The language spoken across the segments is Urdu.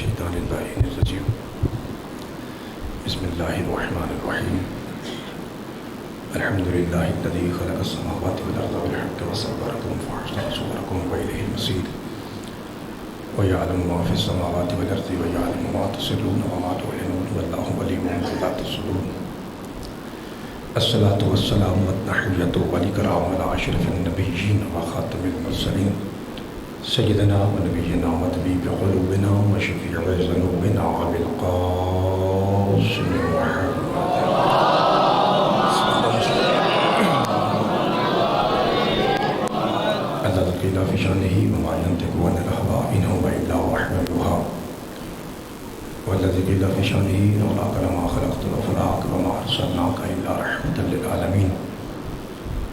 الشیطان اللعین الرجیم بسم اللہ الرحمن الرحیم الحمدللہ الذی خلق السماوات والارض بالحق وصورکم فاحسن صورکم وإلیہ المصیر وَيَعْلَمُ مَا فِي السَّمَاوَاتِ وَالْأَرْضِ وَيَعْلَمُ مَا تُسِرُّونَ وَمَا تُعْلِنُونَ وَاللَّهُ عَلِيمٌ بِذَاتِ الصُّدُورِ الصلاة والسلام والتحية والإكرام على أشرف النبيين وخاتم المرسلين سيدنا ونبينا وطبيب قلوبنا وشفيع ذنوبنا أبي القاسم محمد الذي قيل في شأنه وما ينطق عن الهوى إن هو إلا وحي يوحى والذي قيل في شأنه لولاك لما خلقت الأفلاك وما أرسلناك إلا رحمة للعالمين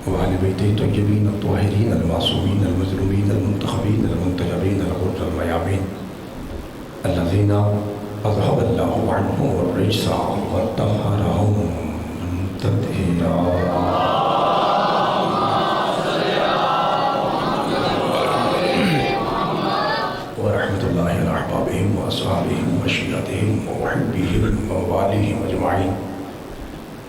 وأهل بيته الطيبين الطاهرين المعصومين المظلومين المنتخبين المنتجبين الغر الميامين الذين أذهب الله عنهم الرجس وطهرهم تطهيرا ورحمة الله على أحبابهم وأصحابهم وشيعتهم ومحبيهم ومواليهم أجمعين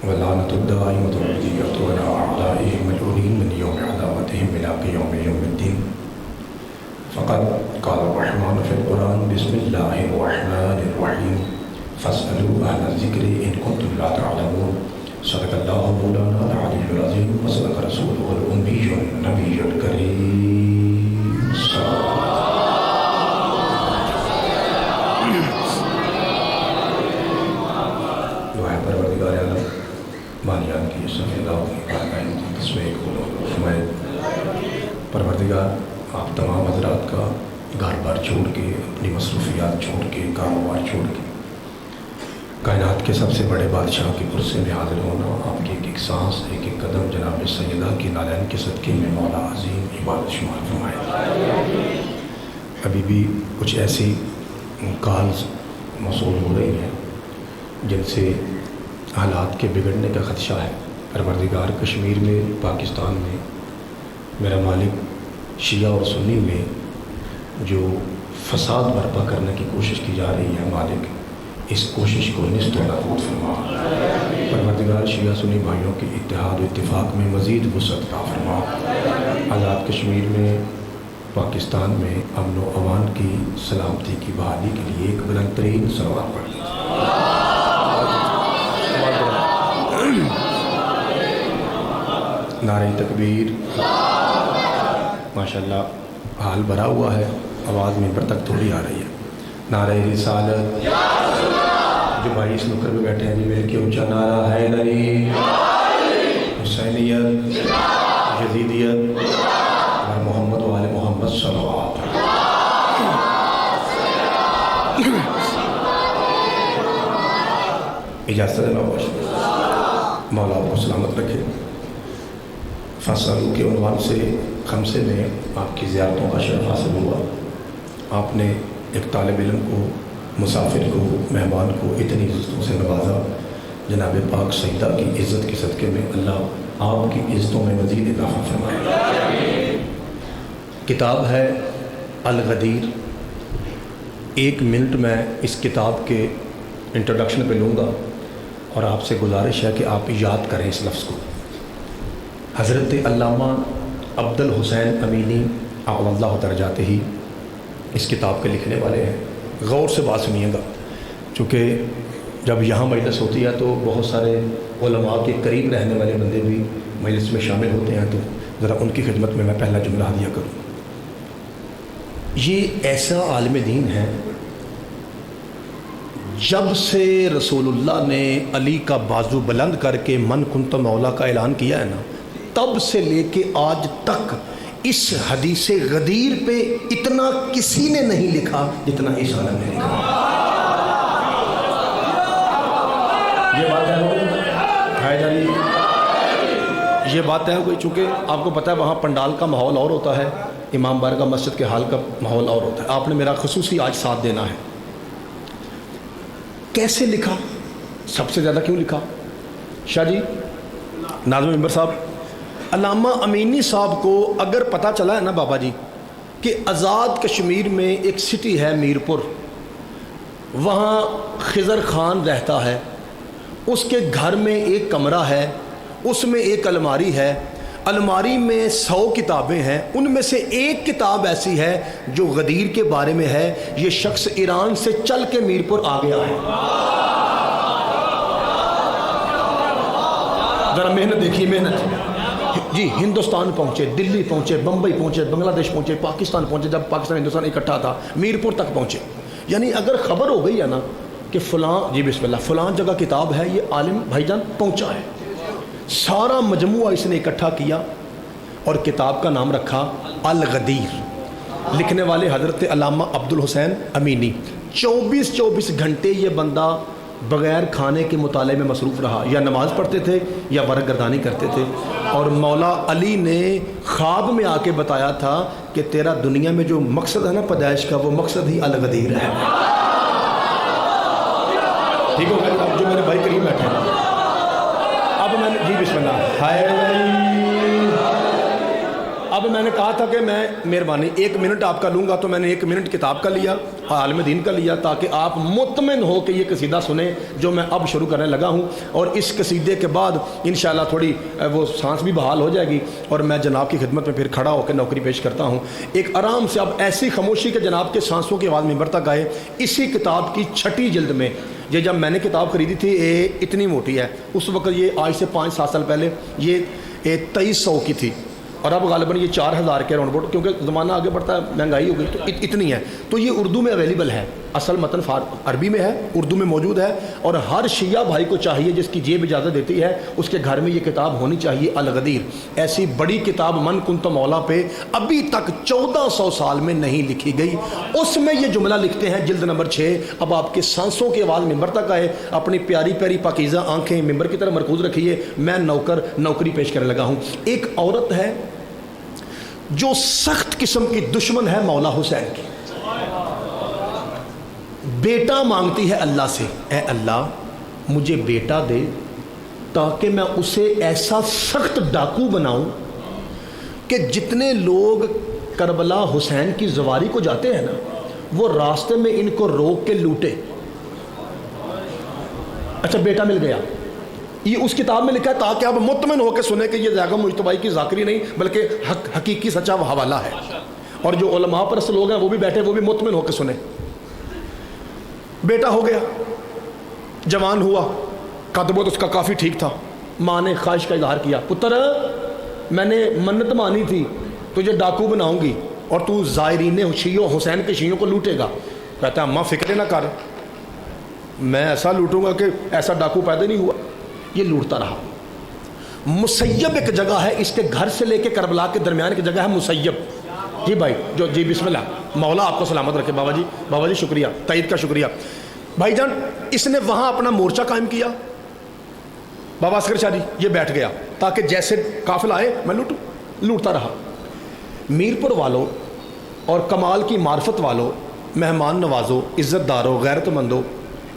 واللعنة الدائمة والعزية على أعدائهم ملعونين من يوم عداوتهم إلى يوم الدين فقد قال الرحمن في القرآن بسم الله الرحمن الرحيم فاسألوا أهل الذكر إن كنتم لا تعلمون صدق الله مولانا العلي العظيم وصدق رسوله الأمي النبي الكريم پروردگار عالم بانیان کی سفیدہ پروردگار آپ تمام حضرات کا گھر بار چھوڑ کے اپنی مصروفیات چھوڑ کے کاروبار چھوڑ کے کائنات کے سب سے بڑے بادشاہ کے کرسی میں حاضر ہونا آپ کی ایک ایک سانس ایک ایک قدم جناب سیدہ کی نالین کے صدقے میں مولا عظیم عبادت شمار فرمائے۔ ابھی بھی کچھ ایسی کالز موصول ہو رہی ہیں جن سے حالات کے بگڑنے کا خدشہ ہے۔ پروردگار کشمیر میں پاکستان میں میرا مالک شیعہ اور سنی میں جو فساد برپا کرنے کی کوشش کی جا رہی ہے، مالک اس کوشش کو نصف و نابود فرما۔ پروردگار شیعہ سنی بھائیوں کے اتحاد و اتفاق میں مزید وسعت عطا فرما۔ آزاد کشمیر میں پاکستان میں امن و امان کی سلامتی کی بحالی کے لیے ایک بلند ترین سلوات پڑھ لیجیے۔ نعرہ تکبیر۔ ماشاءاللہ حال بھرا ہوا ہے، آواز منبر تک تھوڑی آ رہی ہے۔ نعرہ رسالت۔ جو بھائی اس نکر میں بیٹھے ہیں جی مل کے اونچا نعرہ حیدری، حسینیت، یزیدیت اور محمد و آل محمد صلوات۔ اجازت ہے مولا آپ کو سلامت رکھے۔ فصل کے عنوان سے خمسے میں آپ کی زیارتوں کا شرف حاصل ہوا۔ آپ نے ایک طالب علم کو، مسافر کو، مہمان کو اتنی عزتوں سے نوازا۔ جناب پاک سیدہ کی عزت کے صدقے میں اللہ آپ کی عزتوں میں مزید اضافہ فرمائے۔ کتاب ہے الغدیر۔ 1 منٹ میں اس کتاب کے انٹروڈکشن پہ لوں گا اور آپ سے گزارش ہے کہ آپ یاد کریں اس لفظ کو۔ حضرت علامہ عبد الحسین امینی اعلی اللہ درجاتہ ہی اس کتاب کے لکھنے والے ہیں۔ غور سے بات سنیے گا، چونکہ جب یہاں مجلس ہوتی ہے تو بہت سارے علماء کے قریب رہنے والے بندے بھی مجلس میں شامل ہوتے ہیں، تو ذرا ان کی خدمت میں پہلا جملہ ہدیہ کروں۔ یہ ایسا عالم دین ہے، جب سے رسول اللہ نے علی کا بازو بلند کر کے من کنت مولا کا اعلان کیا ہے نا، تب سے لے کے آج تک اس حدیث غدیر پہ اتنا کسی نے نہیں لکھا جتنا اس عالم نے لکھا۔ یہ بات ہے جانی، یہ بات ہے کوئی، چونکہ آپ کو پتہ ہے وہاں پنڈال کا ماحول اور ہوتا ہے، امام بارگاہ مسجد کے حال کا ماحول اور ہوتا ہے۔ آپ نے میرا خصوصی آج ساتھ دینا ہے۔ کیسے لکھا؟ سب سے زیادہ کیوں لکھا؟ شاہ جی، ناظم ممبر صاحب، علامہ امینی صاحب کو اگر پتہ چلا ہے نا بابا جی کہ آزاد کشمیر میں ایک سٹی ہے میرپور، وہاں خضر خان رہتا ہے، اس کے گھر میں ایک کمرہ ہے، اس میں ایک الماری ہے، الماری میں 100 کتابیں ہیں، ان میں سے ایک کتاب ایسی ہے جو غدیر کے بارے میں ہے۔ یہ شخص ایران سے چل کے میرپور آ گیا ہے۔ ذرا محنت دیکھیے، محنت جی۔ ہندوستان پہنچے، دلی پہنچے، بمبئی پہنچے، بنگلہ دیش پہنچے، پاکستان پہنچے، جب پاکستان ہندوستان اکٹھا تھا میرپور تک پہنچے۔ یعنی اگر خبر ہو گئی ہے نا کہ فلاں، جی بسم اللہ، فلاں جگہ کتاب ہے، یہ عالم بھائی جان پہنچا ہے۔ سارا مجموعہ اس نے اکٹھا کیا اور کتاب کا نام رکھا الغدیر۔ لکھنے والے حضرت علامہ عبدالحسین امینی۔ 24 گھنٹے یہ بندہ بغیر کھانے کے مطالعے میں مصروف رہا، یا نماز پڑھتے تھے یا ورق گردانی کرتے تھے۔ اور مولا علی نے خواب میں آ کے بتایا تھا کہ تیرا دنیا میں جو مقصد ہے نا پیدائش کا، وہ مقصد ہی الغدیر ہے۔ ٹھیک ہو گیا؟ اب جو میرے بھائی کریم بیٹھے ہیں، اب میں نے، جی بسم اللہ، اب میں نے کہا تھا کہ میں مہربانی 1 منٹ آپ کا لوں گا، تو میں نے 1 منٹ کتاب کا لیا، عالم دین کا لیا، تاکہ آپ مطمئن ہو کہ یہ قصیدہ سنیں جو میں اب شروع کرنے لگا ہوں۔ اور اس قصیدے کے بعد انشاءاللہ تھوڑی وہ سانس بھی بحال ہو جائے گی، اور میں جناب کی خدمت میں پھر کھڑا ہو کے نوکری پیش کرتا ہوں۔ ایک آرام سے اب ایسی خاموشی کہ جناب کے سانسوں کی آواز ممبر تک آئے۔ اسی کتاب کی 6 جلد میں، یہ جب میں نے کتاب خریدی تھی اتنی موٹی ہے، اس وقت یہ آج سے 5-7 سال پہلے یہ 2300 کی تھی، اور اب غالباً یہ 4000 کے راؤنڈ بوٹ، کیونکہ زمانہ آگے بڑھتا ہے، مہنگائی ہو گئی، تو اتنی ہے۔ تو یہ اردو میں اویلیبل ہے، اصل متن عربی میں ہے، اردو میں موجود ہے، اور ہر شیعہ بھائی کو چاہیے جس کی جیب اجازت دیتی ہے اس کے گھر میں یہ کتاب ہونی چاہیے، الغدیر۔ ایسی بڑی کتاب من کنت مولا پہ ابھی تک 1400 سال میں نہیں لکھی گئی۔ اس میں یہ جملہ لکھتے ہیں، جلد نمبر 6۔ اب آپ کے سانسوں کی آواز ممبر تک آئے، اپنی پیاری پیاری پاکیزہ آنکھیں ممبر کی طرف مرکوز رکھیے، میں نوکری پیش کرنے لگا ہوں۔ ایک عورت ہے جو سخت قسم کی دشمن ہے مولا حسین کی، بیٹا مانگتی ہے اللہ سے، اے اللہ مجھے بیٹا دے تاکہ میں اسے ایسا سخت ڈاکو بناؤں کہ جتنے لوگ کربلا حسین کی زواری کو جاتے ہیں نا، وہ راستے میں ان کو روک کے لوٹے۔ اچھا بیٹا مل گیا، یہ اس کتاب میں لکھا ہے تاکہ آپ مطمئن ہو کے سنیں کہ یہ زیادہ مجتبائی کی ذاکری نہیں بلکہ حقیقی سچا حوالہ ہے، اور جو علماء پرست لوگ ہیں وہ بھی بیٹھے، وہ بھی مطمئن ہو کے سنیں۔ بیٹا ہو گیا، جوان ہوا، قد بہت اس کا کافی ٹھیک تھا۔ ماں نے خواہش کا اظہار کیا، پتر میں نے منت مانی تھی تجھے ڈاکو بناؤں گی اور تو زائرین حسین کے شیعوں کو لوٹے گا۔ کہتا ہے اماں فکر نہ کر، میں ایسا لوٹوں گا کہ ایسا ڈاکو پیدا نہیں ہوا۔ یہ لوٹتا رہا۔ مسیب ایک جگہ ہے، اس کے گھر سے لے کے کربلا کے درمیان کی جگہ ہے مسیب۔ جی بھائی جو، جی بسم اللہ، مولا آپ کو سلامت رکھے بابا جی، بابا جی شکریہ، تائید کا شکریہ بھائی جان۔ اس نے وہاں اپنا مورچہ قائم کیا، بابا اصغر شاہ جی یہ بیٹھ گیا تاکہ جیسے قافلہ آئے میں لوٹوں۔ لوٹتا رہا۔ میرپور والوں اور کمال کی معرفت والوں، مہمان نوازوں، عزت داروں، غیرت مندوں،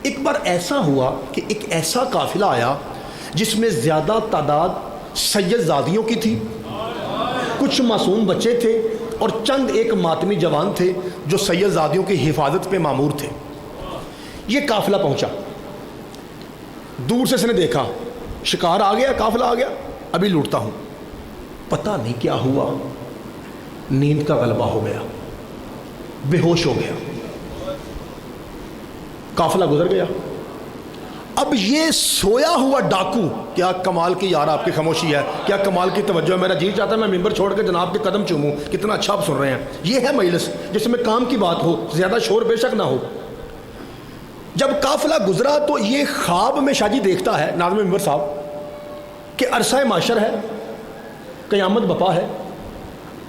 ایک بار ایسا ہوا کہ ایک ایسا قافلہ آیا جس میں زیادہ تعداد سید زادیوں کی تھی، کچھ معصوم بچے تھے، اور چند ایک ماتمی جوان تھے جو سید زادیوں کی حفاظت پہ مامور تھے۔ یہ قافلہ پہنچا، دور سے اس نے دیکھا شکار آ گیا، قافلہ آ گیا، ابھی لوٹتا ہوں۔ پتہ نہیں کیا ہوا، نیند کا غلبہ ہو گیا، بے ہوش ہو گیا، قافلہ گزر گیا۔ اب یہ سویا ہوا ڈاکو، کیا کمال کی یار آپ کی خاموشی ہے، کیا کمال کی توجہ ہے، میرا جی چاہتا ہے میں ممبر چھوڑ کے جناب کے قدم چوموں، کتنا اچھا آپ سن رہے ہیں۔ یہ ہے مجلس جس میں کام کی بات ہو، زیادہ شور بے شک نہ ہو۔ جب قافلہ گزرا تو یہ خواب میں شاہ جی دیکھتا ہے ناظم ممبر صاحب کہ عرصہ معاشر ہے، قیامت بپا ہے۔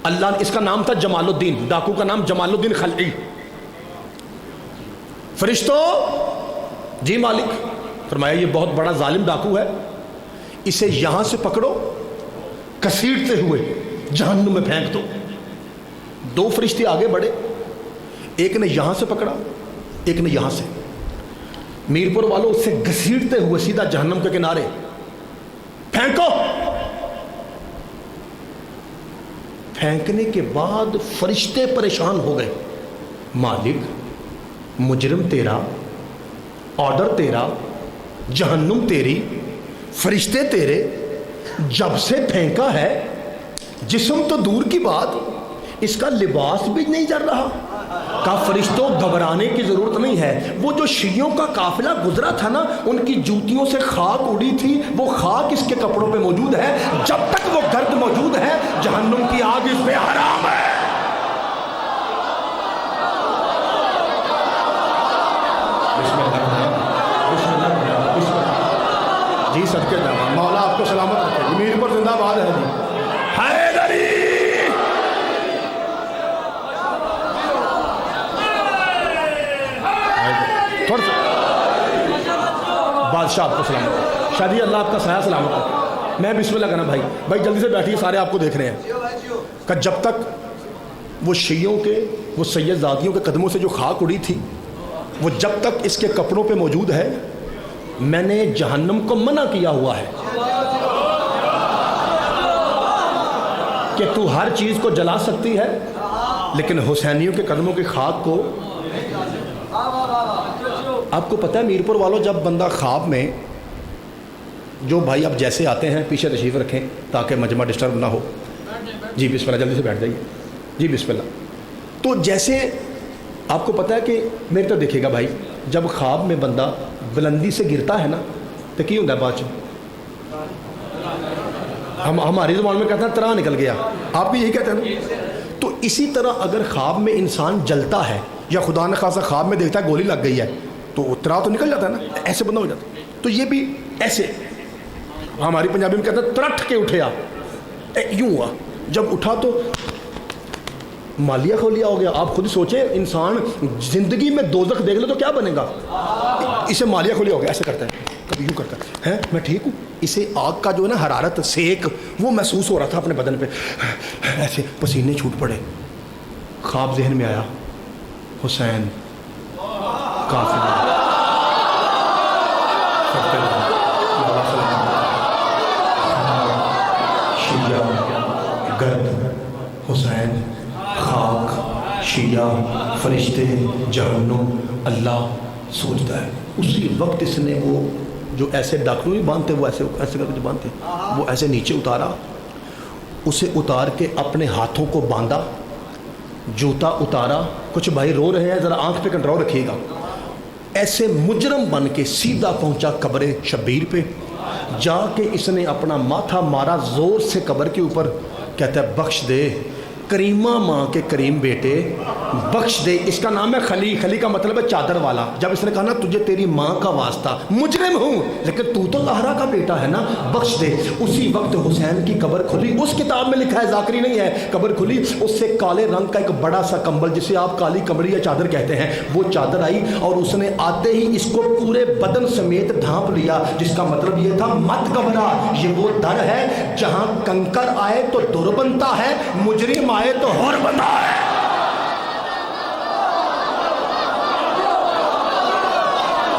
اللہ، اس کا نام تھا جمال الدین، ڈاکو کا نام جمال الدین خلعی۔ فرشتوں، جی مالک، فرمایا یہ بہت بڑا ظالم ڈاکو ہے، اسے یہاں سے پکڑو، کسیٹتے ہوئے جہنم میں پھینک دو۔ 2 فرشتے آگے بڑھے، ایک نے یہاں سے پکڑا، ایک نے یہاں سے۔ میرپور والوں اسے گھسیٹتے ہوئے سیدھا جہنم کے کنارے پھینکو۔ پھینکنے کے بعد فرشتے پریشان ہو گئے، مالک مجرم تیرا آرڈر تیرا، جہنم تیری، فرشتے تیرے، جب سے پھینکا ہے جسم تو دور کی بات اس کا لباس بھی نہیں جل رہا۔ کہا فرشتوں گھبرانے کی ضرورت نہیں ہے، وہ جو شیعوں کا قافلہ گزرا تھا نا ان کی جوتیوں سے خاک اڑی تھی، وہ خاک اس کے کپڑوں پہ موجود ہے، جب تک وہ گرد موجود ہے جہنم کی آگ اس پہ حرام ہے۔ جی صدقے جاواں، مولا آپ کو سلامت رکھے، میر پر زندہ باد ہے جی۔ حیدری تھوڑا سا بادشاہ آپ کو سلامت، شادی اللہ آپ کا سایہ سلامت ہے۔ میں بسم اللہ کہنا بھائی جلدی سے بیٹھیے، سارے آپ کو دیکھ رہے ہیں کہ جب تک وہ شیعوں کے، وہ سید زادیوں کے قدموں سے جو خاک اڑی تھی وہ جب تک اس کے کپڑوں پہ موجود ہے، میں نے جہنم کو منع کیا ہوا ہے کہ تو ہر چیز کو جلا سکتی ہے لیکن حسینیوں کے قدموں کی خاک کو۔ آپ کو پتہ ہے میر پور والوں، جب بندہ خواب میں، جو بھائی آپ جیسے آتے ہیں پیچھے تشریف رکھیں تاکہ مجمع ڈسٹرب نہ ہو، جی بسم اللہ، جلدی سے بیٹھ جائیے، جی بسم اللہ۔ تو جیسے آپ کو پتہ ہے کہ میرے تو دیکھے گا بھائی، جب خواب میں بندہ بلندی سے گرتا ہے نا تو کی ہوتا ہے بعد ہماری زبان میں کہتے ہیں طرح نکل گیا، آپ بھی یہی کہتے ہیں نا۔ تو اسی طرح اگر خواب میں انسان جلتا ہے یا خدا نہ خاصا خواب میں دیکھتا ہے گولی لگ گئی ہے تو طرح تو نکل جاتا ہے نا، ایسے بندہ ہو جاتا ہے۔ تو یہ بھی ایسے ہماری پنجابی میں کہتے ہیں ترٹھ کے اٹھیا، یوں ہوا، جب اٹھا تو مالیہ کھولیا ہو گیا۔ آپ خود سوچیں، انسان زندگی میں دوزخ دیکھ لے تو کیا بنے گا؟ اسے مالیہ کھولیا ہو گیا، ایسے کرتا ہے، کبھی یوں کرتا ہے، میں ٹھیک ہوں۔ اسے آگ کا جو ہے نا حرارت، سیک، وہ محسوس ہو رہا تھا اپنے بدن پہ، ایسے پسینے چھوٹ پڑے۔ خواب ذہن میں آیا، حسین کافر، شیعہ گرد، حسین خاک، شیعہ فرشتے، جہنم، اللہ سوچتا ہے۔ اسی وقت اس نے وہ جو ایسے ڈاکٹر نہیں باندھتے، وہ ایسے کر کے جو باندھتے، وہ ایسے نیچے اتارا، اسے اتار کے اپنے ہاتھوں کو باندھا، جوتا اتارا۔ کچھ بھائی رو رہے ہیں، ذرا آنکھ پہ کنٹرول رکھیے گا۔ ایسے مجرم بن کے سیدھا پہنچا قبر شبیر پہ، جا کے اس نے اپنا ماتھا مارا زور سے قبر کے اوپر، کہتا ہے بخش دے کریمہ ماں کے کریم بیٹے، بخش دے۔ اس کا نام ہے خلی، خلی کا مطلب ہے چادر والا۔ جب اس نے کہا نا تجھے تیری ماں کا واسطہ، مجرم ہوں لیکن تو زہرا کا بیٹا ہے نا، بخش دے۔ اسی وقت حسین کی قبر کھلی، اس کتاب میں لکھا ہے، ذاکری نہیں ہے، قبر کھلی، اس سے کالے رنگ کا ایک بڑا سا کمبل جسے آپ کالی کمبلی یا چادر کہتے ہیں، وہ چادر آئی اور اس نے آتے ہی اس کو پورے بدن سمیت ڈھانپ لیا، جس کا مطلب یہ تھا مت گھبرا، یہ وہ در ہے جہاں کنکر آئے تو در بنتا ہے، مجرم آئے تو ہور بنتا ہے۔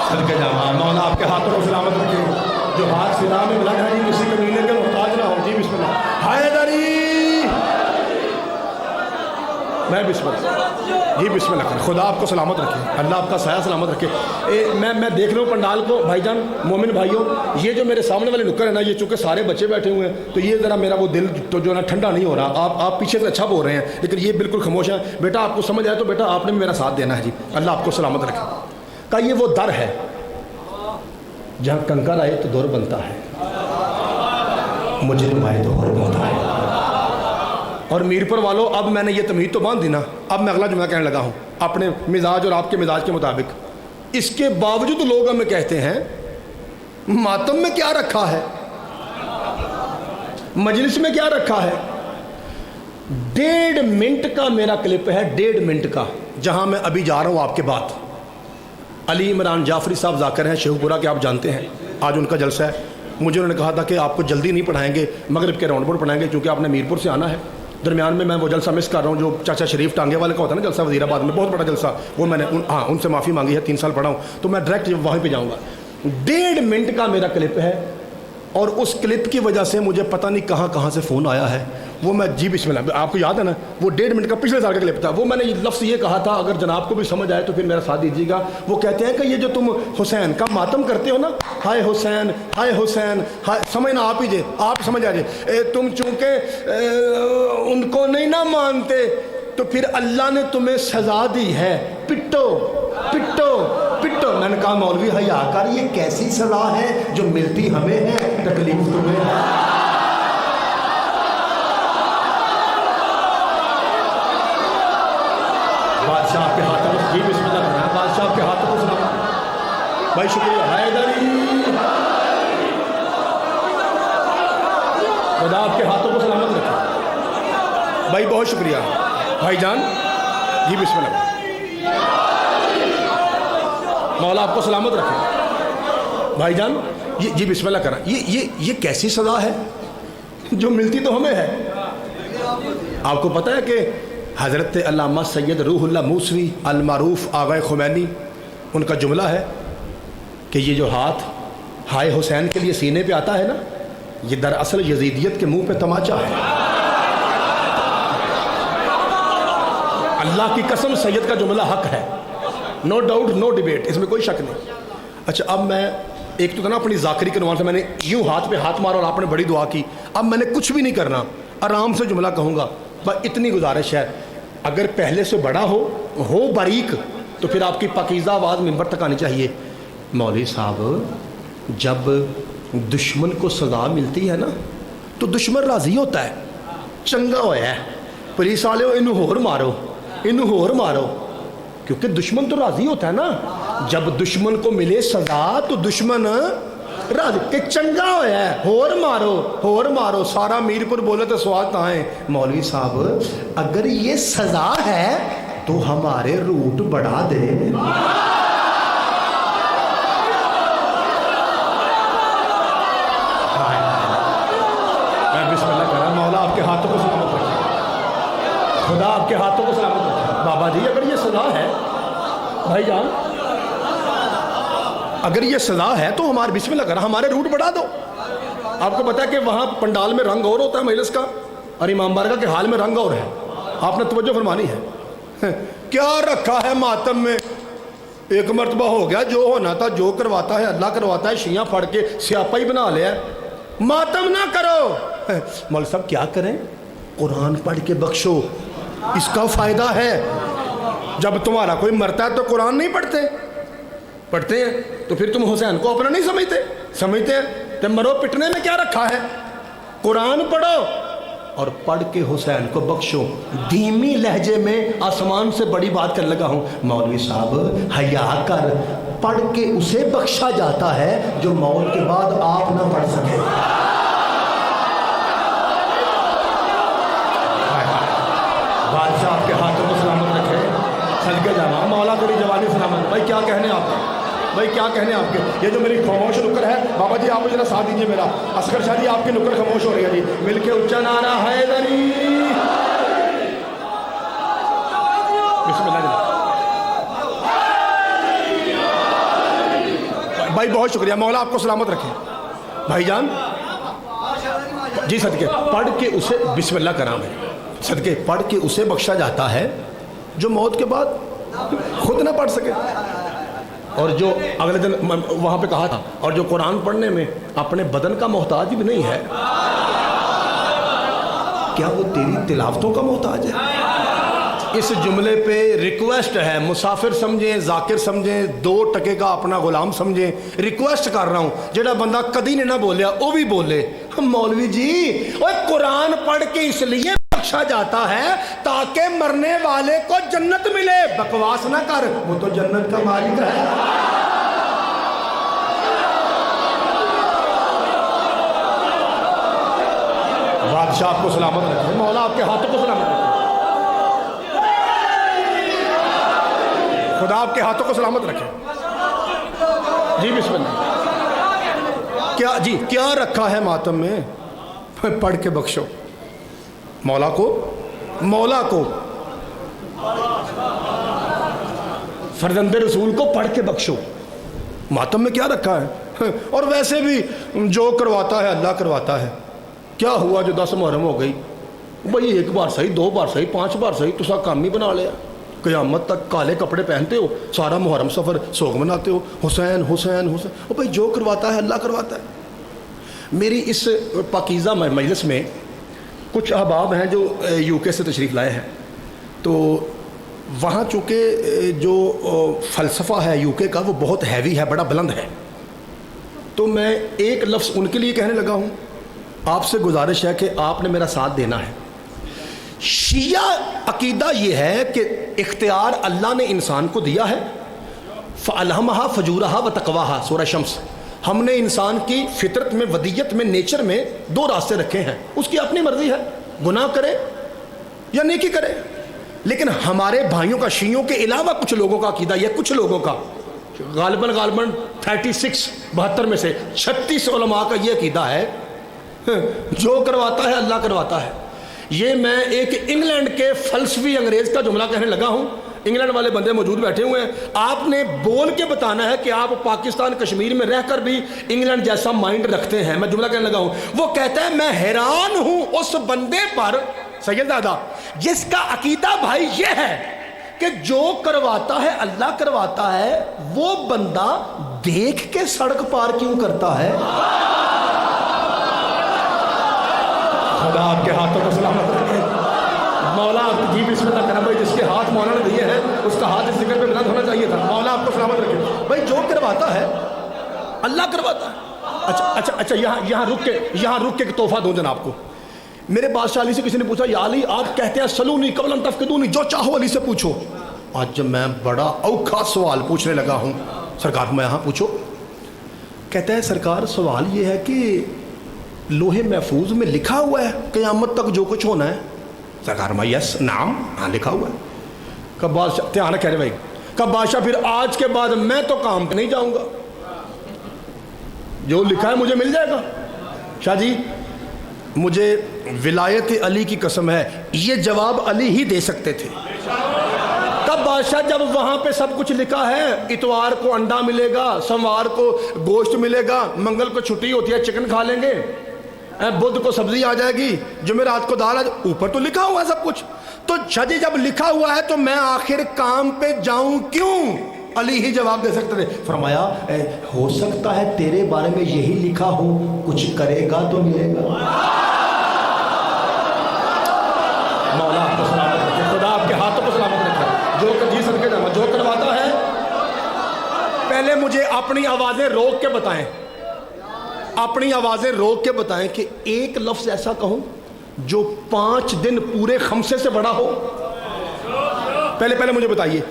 صدقے جاواں، مولا آپ کے ہاتھوں کو سلامت رکھے، جو ہاتھ سلا میں ملا ہے کسی کمینے کے محتاج نہ ہو۔ جی بسم اللہ، حیدری، میں بسم اللہ، جی بسم اللہ، خدا آپ کو سلامت رکھے، اللہ آپ کا سایہ سلامت رکھے۔ میں دیکھ رہا ہوں پنڈال کو، بھائی جان مومن بھائیوں، یہ جو میرے سامنے والے نکر ہے نا، یہ چونکہ سارے بچے بیٹھے ہوئے ہیں تو یہ ذرا میرا وہ دل تو جو ہے نا ٹھنڈا نہیں ہو رہا۔ آپ پیچھے سے اچھا بول رہے ہیں لیکن یہ بالکل خاموش ہے۔ بیٹا آپ کو سمجھ آئے تو بیٹا آپ نے بھی میرا ساتھ دینا ہے جی، اللہ آپ کو سلامت رکھے۔ کہ یہ وہ در ہے جہاں کنکر آئے تو دور بنتا ہے، مجرم آئے تو ہور بنتا ہے۔ اور میر پر والو، اب میں نے یہ تمہید تو باندھ دی نا، اب میں اگلا جملہ کہنے لگا ہوں اپنے مزاج اور آپ کے مزاج کے مطابق۔ اس کے باوجود لوگ ہمیں کہتے ہیں ماتم میں کیا رکھا ہے، مجلس میں کیا رکھا ہے۔ 1.5 منٹ کا میرا کلپ ہے، 1.5 منٹ کا، جہاں میں ابھی جا رہا ہوں آپ کے بعد۔ علی عمران جعفری صاحب ذاکر ہیں شیخ پورہ کے، آپ جانتے ہیں، آج ان کا جلسہ ہے۔ مجھے انہوں نے کہا تھا کہ آپ کو جلدی نہیں پڑھائیں گے، مغرب کے راؤنڈ پر پڑھائیں گے کیونکہ آپ نے میرپور سے آنا ہے۔ درمیان میں وہ جلسہ مس کر رہا ہوں جو چاچا شریف ٹانگے والے کا ہوتا ہے نا جلسہ وزیر آباد میں، بہت بڑا جلسہ، وہ میں نے ان سے معافی مانگی ہے، 3 سال پڑھا ہوں تو میں ڈائریکٹ وہیں پہ جاؤں گا۔ 1.5 منٹ کا میرا کلپ ہے اور اس کلپ کی وجہ سے مجھے پتہ نہیں کہاں سے فون آیا ہے وہ میں جی بسم اللہ، آپ کو یاد ہے نا وہ 1.5 منٹ کا پچھلے سال کا کلپ تھا، وہ میں نے لفظ یہ کہا تھا، اگر جناب کو بھی سمجھ آئے تو پھر میرا ساتھ دیجیے گا۔ وہ کہتے ہیں کہ یہ جو تم حسین کا ماتم کرتے ہو نا، ہائے حسین ہائے حسین، سمجھنا آپ ہی جے، آپ سمجھ آ جائے، تم چونکہ ان کو نہیں نہ مانتے تو پھر اللہ نے تمہیں سزا دی ہے، پٹو پٹو پٹو۔ میں نے کہا مولوی حیا کر، یہ کیسی سزا ہے جو ملتی ہمیں ہے، تکلیف تمہیں ہے۔ بادشاہ آپ کے ہاتھوں کو جی بسم اللہ کرنا، بادشاہ آپ کے ہاتھوں کو سلام بھائی، شکریہ حیدری، خدا آپ کے ہاتھوں کو سلامت رکھے بھائی، بہت شکریہ بھائی جان، جی بسم اللہ، مولا آپ کو سلامت رکھے بھائی جان، جی بسم اللہ کرنا۔ یہ کیسی سزا ہے جو ملتی تو ہمیں ہے؟ آپ کو پتہ ہے کہ حضرت علامہ سید روح اللہ موسوی المعروف آغا خمینی، ان کا جملہ ہے کہ یہ جو ہاتھ ہائے حسین کے لیے سینے پہ آتا ہے نا، یہ دراصل یزیدیت کے منہ پہ تماچا ہے۔ اللہ کی قسم سید کا جملہ حق ہے، نو ڈاؤٹ نو ڈیبیٹ، اس میں کوئی شک نہیں۔ اچھا اب میں ایک تو تھا نا اپنی ذاکری کے عنوان سے میں نے یوں ہاتھ پہ ہاتھ مارا اور آپ نے بڑی دعا کی، اب میں نے کچھ بھی نہیں کرنا، آرام سے جملہ کہوں گا، بس اتنی گزارش ہے، اگر پہلے سے بڑا ہو باریک تو پھر آپ کی پاکیزہ آواز ممبر تک آنی چاہیے۔ مولوی صاحب جب دشمن کو سزا ملتی ہے نا تو دشمن راضی ہوتا ہے، چنگا ہوا ہے، پولیس والے انہوں ہور مارو، کیونکہ دشمن تو راضی ہوتا ہے نا، جب دشمن کو ملے سزا تو دشمن راضی کہ چنگا ہوا ہے، ہور مارو، سارا میرپور بولے تو سوال کہاں ہے؟ مولوی صاحب اگر یہ سزا ہے تو ہمارے روٹ بڑھا دے۔ میں بسم اللہ کر رہا ہوں، مولا آپ کے ہاتھوں کو سلامت رکھے، خدا آپ کے ہاتھوں کو سلامت رکھے۔ بابا جی اگر یہ سزا ہے، بھائی جان اگر یہ سزا ہے تو ہمارے بسم اللہ کر، ہمارے روٹ بڑھا دو۔ آپ کو پتا ہے کہ وہاں پنڈال میں رنگ اور ہوتا ہے مجلس کا، اور امام بارگاہ کے حال میں رنگ اور ہے، آپ نے توجہ فرمانی ہے۔ کیا رکھا ہے ماتم میں؟ ایک مرتبہ ہو گیا، جو ہونا تھا جو کرواتا ہے اللہ کرواتا ہے، شیعہ پھڑ کے سیاپا ہی بنا لیا، ماتم نہ کرو۔ مولوی صاحب کیا کریں؟ قرآن پڑھ کے بخشو، اس کا فائدہ ہے۔ جب تمہارا کوئی مرتا ہے تو قرآن نہیں پڑھتے ہیں تو پھر تم حسین کو اپنا نہیں سمجھتے ہیں تو مرو پٹنے میں کیا رکھا ہے؟ قرآن پڑھو اور پڑھ کے حسین کو بخشو۔ دھیمی لہجے میں آسمان سے بڑی بات کرنے لگا ہوں، مولوی صاحب حیا کر، پڑھ کے اسے بخشا جاتا ہے جو موت کے بعد آپ نہ پڑھ سکے۔ بادشاہ آپ کے ہاتھوں کو سلامت رکھے، صدقے جانا، مولا تیری جوانی سلامت۔ بھائی کیا کہنے آپ کے، بھائی کیا کہنے آپ کے؟ یہ جو میری خاموش نکر ہے، بابا جی آپ مجھے ساتھ دیجیے میرا، اصغر شاہ جی آپ کی نکر خاموش ہو رہی ہے جی، مل کے اچھا نعرہ حیدری، بسم اللہ جی۔ بھائی بہت شکریہ، مولا آپ کو سلامت رکھے۔ بھائی جان جی صدقے پڑھ کے اسے بسم اللہ کرام ہے، صدقے پڑھ کے اسے بخشا جاتا ہے جو موت کے بعد خود نہ پڑھ سکے، اور جو اگلے دن وہاں پہ کہا تھا، اور جو قرآن پڑھنے میں اپنے بدن کا محتاج بھی نہیں ہے، کیا وہ تیری تلاوتوں کا محتاج ہے؟ اس جملے پہ ریکویسٹ ہے، مسافر سمجھیں، ذاکر سمجھیں، 2 ٹکے کا اپنا غلام سمجھیں، ریکویسٹ کر رہا ہوں، جڑا بندہ کدی نے نہ بولیا وہ بھی بولے۔ مولوی جی وہ قرآن پڑھ کے اس لیے بخشا جاتا ہے تاکہ مرنے والے کو جنت ملے، بکواس نہ کر، وہ تو جنت کا مالک ہے۔ بادشاہ آپ کو سلامت رکھے، مولا آپ کے ہاتھوں کو سلامت رکھے، خدا آپ کے ہاتھوں کو سلامت رکھے۔ جی بسم اللہ، کیا رکھا ہے ماتم میں؟ پڑھ کے بخشو، مولا کو فرزند رسول کو پڑھ کے بخشو، ماتم میں کیا رکھا ہے؟ اور ویسے بھی جو کرواتا ہے اللہ کرواتا ہے۔ کیا ہوا جو 10 محرم ہو گئی، بھائی ایک بار صحیح، 2 بار صحیح، 5 بار صحیح، تسا کام ہی بنا لیا، قیامت تک کالے کپڑے پہنتے ہو، سارا محرم سفر سوگ مناتے ہو، حسین حسین حسین. اور بھائی جو کرواتا ہے اللہ کرواتا ہے. میری اس پاکیزہ مجلس میں کچھ احباب ہیں جو یو کے سے تشریف لائے ہیں، تو وہاں چونکہ جو فلسفہ ہے یو کے کا وہ بہت ہیوی ہے، بڑا بلند ہے، تو میں ایک لفظ ان کے لیے کہنے لگا ہوں. آپ سے گزارش ہے کہ آپ نے میرا ساتھ دینا ہے. شیعہ عقیدہ یہ ہے کہ اختیار اللہ نے انسان کو دیا ہے، فَأَلْهَمَهَا فَجُورَهَا وَتَقْوَاهَا سورہ شمس. ہم نے انسان کی فطرت میں، ودیت میں، نیچر میں 2 راستے رکھے ہیں، اس کی اپنی مرضی ہے، گناہ کرے یا نیکی کرے. لیکن ہمارے بھائیوں کا، شیعوں کے علاوہ کچھ لوگوں کا عقیدہ یہ، کچھ لوگوں کا غالباً 72 میں سے 36 علماء کا یہ عقیدہ ہے جو کرواتا ہے اللہ کرواتا ہے. یہ میں ایک انگلینڈ کے فلسفی انگریز کا جملہ کہنے لگا ہوں. انگلینڈ والے بندے موجود بیٹھے ہوئے ہیں، آپ نے بول کے بتانا ہے کہ آپ پاکستان کشمیر میں رہ کر بھی انگلینڈ جیسا مائنڈ رکھتے ہیں. میں جملہ کہنے لگا ہوں. وہ کہتا ہے میں حیران ہوں اس بندے پر سید دادا جس کا عقیدہ بھائی یہ ہے کہ جو کرواتا ہے اللہ کرواتا ہے، وہ بندہ دیکھ کے سڑک پار کیوں کرتا ہے؟ خدا آپ کے ہاتھوں کو سلامت رکھے. مولا جی بسم اللہ کرم بھائی، جس کے ہاتھ مولا نے دیے ہیں اس کا ہاتھ اس ذکر پہ بلند ہونا چاہیے تھا. مولا آپ کو سلامت رکھے. بھائی جو کرواتا ہے اللہ کرواتا ہے. اچھا یہاں رک کے ایک تحفہ دوں جناب کو. میرے بادشاہ علی سے کسی نے پوچھا یا علی آپ کہتے ہیں سلونی قبل ان تفقدونی، جو چاہو علی سے پوچھو. آج جب میں بڑا اوکھا سوال پوچھنے لگا ہوں، سرکار میں یہاں پوچھو. کہتا ہے سرکار سوال یہ ہے کہ لوہے محفوظ میں لکھا ہوا ہے قیامت تک جو کچھ ہونا ہے؟ سرکار میں یس نعم، ہاں لکھا ہوا ہے. کب بادشاہ دھیان رکھے رہے بھائی، کب بادشاہ پھر آج کے بعد میں تو کام پہ نہیں جاؤں گا، جو لکھا ہے مجھے مل جائے گا. شاہ جی مجھے ولایت علی کی قسم ہے یہ جواب علی ہی دے سکتے تھے. کب بادشاہ جب وہاں پہ سب کچھ لکھا ہے، اتوار کو انڈا ملے گا، سوموار کو گوشت ملے گا، منگل کو چھٹی ہوتی ہے چکن کھا لیں گے، بدھ کو سبزی آ جائے گی، جمعرات کو دال آ جائے، اوپر تو لکھا ہوا ہے سب کچھ. تو جی جب لکھا ہوا ہے تو میں آخر کام پہ جاؤں کیوں؟ علی ہی جواب دے سکتے تھے. فرمایا ہو سکتا ہے تیرے بارے میں یہی لکھا ہو، کچھ کرے گا تو ملے گا. مولا آپ کو سلامت رکھے، خدا آپ کے ہاتھوں کو سلامت رکھے. جو جی صدقے جانا جو کرواتا ہے، پہلے مجھے اپنی آوازیں روک کے بتائیں، اپنی آوازیں روک کے بتائیں کہ ایک لفظ ایسا کہوں جو 5 دن پورے خمسے سے بڑا ہو. پہلے مجھے بتائیے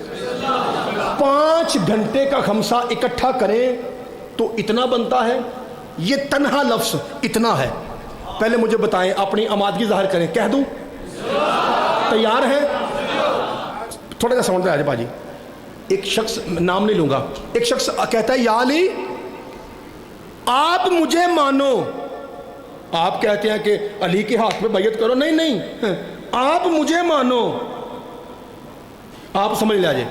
5 گھنٹے کا خمسہ اکٹھا کریں تو اتنا بنتا ہے، یہ تنہا لفظ اتنا ہے. پہلے مجھے بتائیں، اپنی آمادگی ظاہر کریں. کہہ دوں؟ تیار ہیں؟ تھوڑا سا سمجھ آ جائے باجی. ایک شخص، نام نہیں لوں گا، ایک شخص کہتا ہے یا علی آپ مجھے مانو. آپ کہتے ہیں کہ علی کے ہاتھ پہ بیعت کرو. نہیں آپ مجھے مانو. آپ سمجھ لے آجے،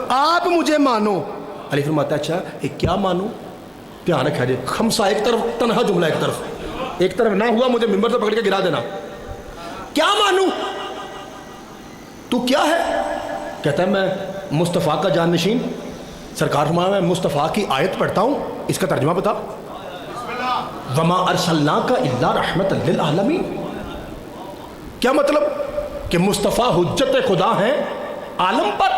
آپ مجھے مانو. علی فرماتا ہے اچھا کیا مانو؟ دھیان رکھا جائے، خمسہ ایک طرف، تنہا جملہ ایک طرف نہ ہوا مجھے ممبر سے پکڑ کے گرا دینا. کیا مانوں؟ تو کیا ہے؟ کہتا ہے میں مصطفیٰ کا جانشین. سرکار فرمایا میں مصطفیٰ کی آیت پڑھتا ہوں، اس کا ترجمہ بتا. وما ارسلناک الا رحمت للعالمین. کیا مطلب؟ کہ مصطفیٰ حجت خدا ہیں عالم پر،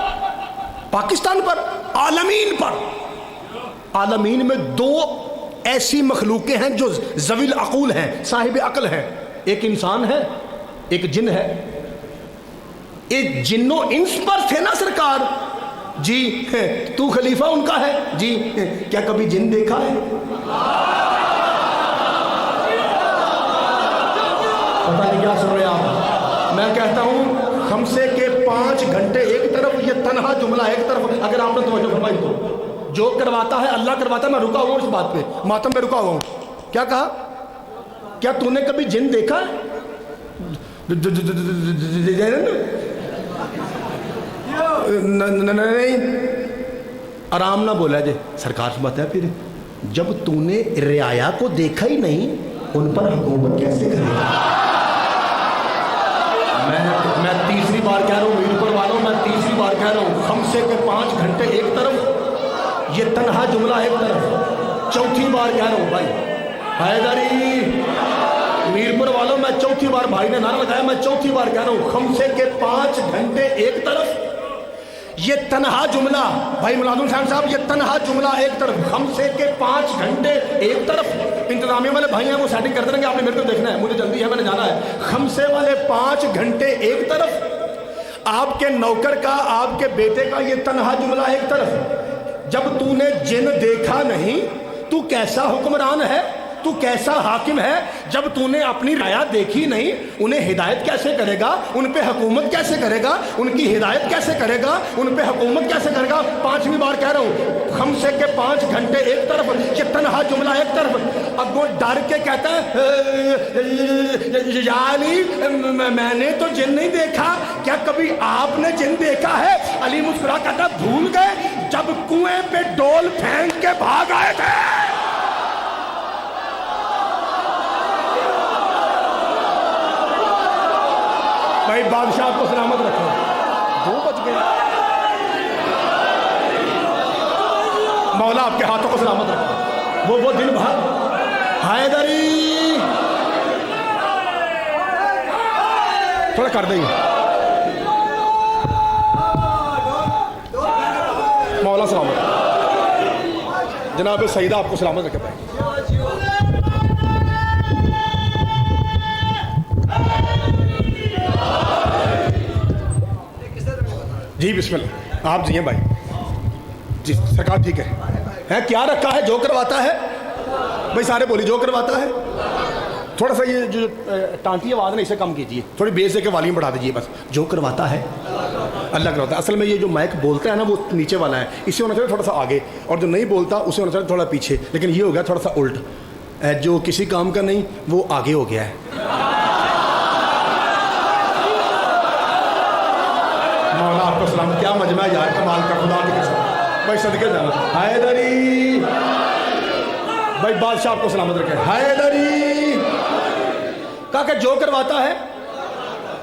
پاکستان پر، عالمین پر. عالمین میں 2 ایسی مخلوقیں ہیں جو ذوی العقول ہیں، صاحب عقل ہیں. ایک انسان ہے، ایک جن ہے. ایک جن و انس پر تھے نا سرکار جی، تو خلیفہ ان کا ہے جی. کیا کبھی جن دیکھا ہے؟ پتہ نہیں کیا سن رہے آپ. میں کہتا ہوں خمسے کے 5 گھنٹے ایک طرف، یہ تنہا جملہ ایک طرف. اگر آپ نے توجہ فرمائی تو جو کرواتا ہے اللہ کرواتا ہے. میں رکا ہوا ہوں اس بات پہ، ماتم پہ رکا ہوا ہوں. کیا کہا؟ کیا تو نے کبھی جن دیکھا ہے؟ نہیں. آرام نہ بولا جے. سرکار سے بات ہے پھر جب تو نے رعایا کو دیکھا ہی نہیں، ان پر حکومت کیسے کرے گا؟ بار کہہ رہا ہوں میرپور والوں، میں تیسری بار کہہ رہا ہوں، خمسے کے 5 گھنٹے ایک طرف، یہ تنہا جملہ ایک طرف، چوتھی بار کہہ رہا ہوں بھائی حیدری میرپور والوں، میں چوتھی بار، بھائی نے نعرہ لگایا، میں چوتھی بار کہہ رہا ہوں، خمسے کے 5 گھنٹے ایک طرف، یہ تنہا جملہ، بھائی ملازم حسین صاحب یہ تنہا جملہ ایک طرف، خمسے کے 5 گھنٹے ایک طرف، انتظامیہ والے بھائی ہیں وہ سیٹنگ کر دیں گے، آپ نے میرے کو دیکھنا ہے، مجھے جلدی ہے، میں نے جانا ہے، خمسے والے 5 گھنٹے ایک طرف، آپ کے نوکر کا، آپ کے بیٹے کا یہ تنہا جملہ ایک طرف، جب تو نے جن دیکھا نہیں تو کیسا حکمران ہے، تو کیسا حاکم ہے، جب تو نے اپنی رعایا دیکھی نہیں، انہیں ہدایت کیسے کرے گا، ان پہ حکومت کیسے کرے گا، ان کی ہدایت کیسے کرے گا، ان پہ حکومت کیسے کرے گا؟ 5ویں بار کہہ رہا ہوں، خمسے کے 5 گھنٹے ایک طرف، یہ تنہا جملہ ایک طرف، اب وہ ڈر کے کہتا ہے یا علی میں نے تو جن نہیں دیکھا، کیا کبھی آپ نے جن دیکھا ہے؟ علی مسکرا کہتا بھول گئے جب کنویں پہ ڈول پھینک کے بھاگ آئے تھے۔ بھائی بادشاہ کو سلامت رکھو، 2 بج گئے، مولا آپ کے ہاتھوں کو سلامت رکھو، وہ دن بھر حیدری تھوڑا کر دیں گے، مولا سلامت، جناب سیدہ آپ کو سلامت رکھے بھائی۔ جی بسم اللہ، آپ جی ہیں بھائی، جی سرکار ٹھیک ہے، کیا رکھا ہے؟ جو کرواتا ہے، بھائی سارے بولی جو کرواتا ہے، تھوڑا سا یہ جو ٹانٹی آواز ہے اسے کم کیجئے، تھوڑی بیس دے کے والیوم بڑھا دیجئے، بس جو کرواتا ہے اللہ کرواتا ہے۔ اصل میں یہ جو مائک بولتا ہے نا وہ نیچے والا ہے، اسے ہونا چاہیے تھوڑا سا آگے، اور جو نہیں بولتا اسے ہونا چاہیے تھوڑا پیچھے، لیکن یہ ہو گیا تھوڑا سا الٹ، جو کسی کام کا نہیں وہ آگے ہو گیا ہے۔ مولا آپ کو سلام، کیا مجمع ہے یار، کمال کا، خدا کے قسم، بھائی صدقے جانا حیدری، بھائی بادشاہ آپ کو سلامت رکھے، حیدری کہا کہ جو کرواتا ہے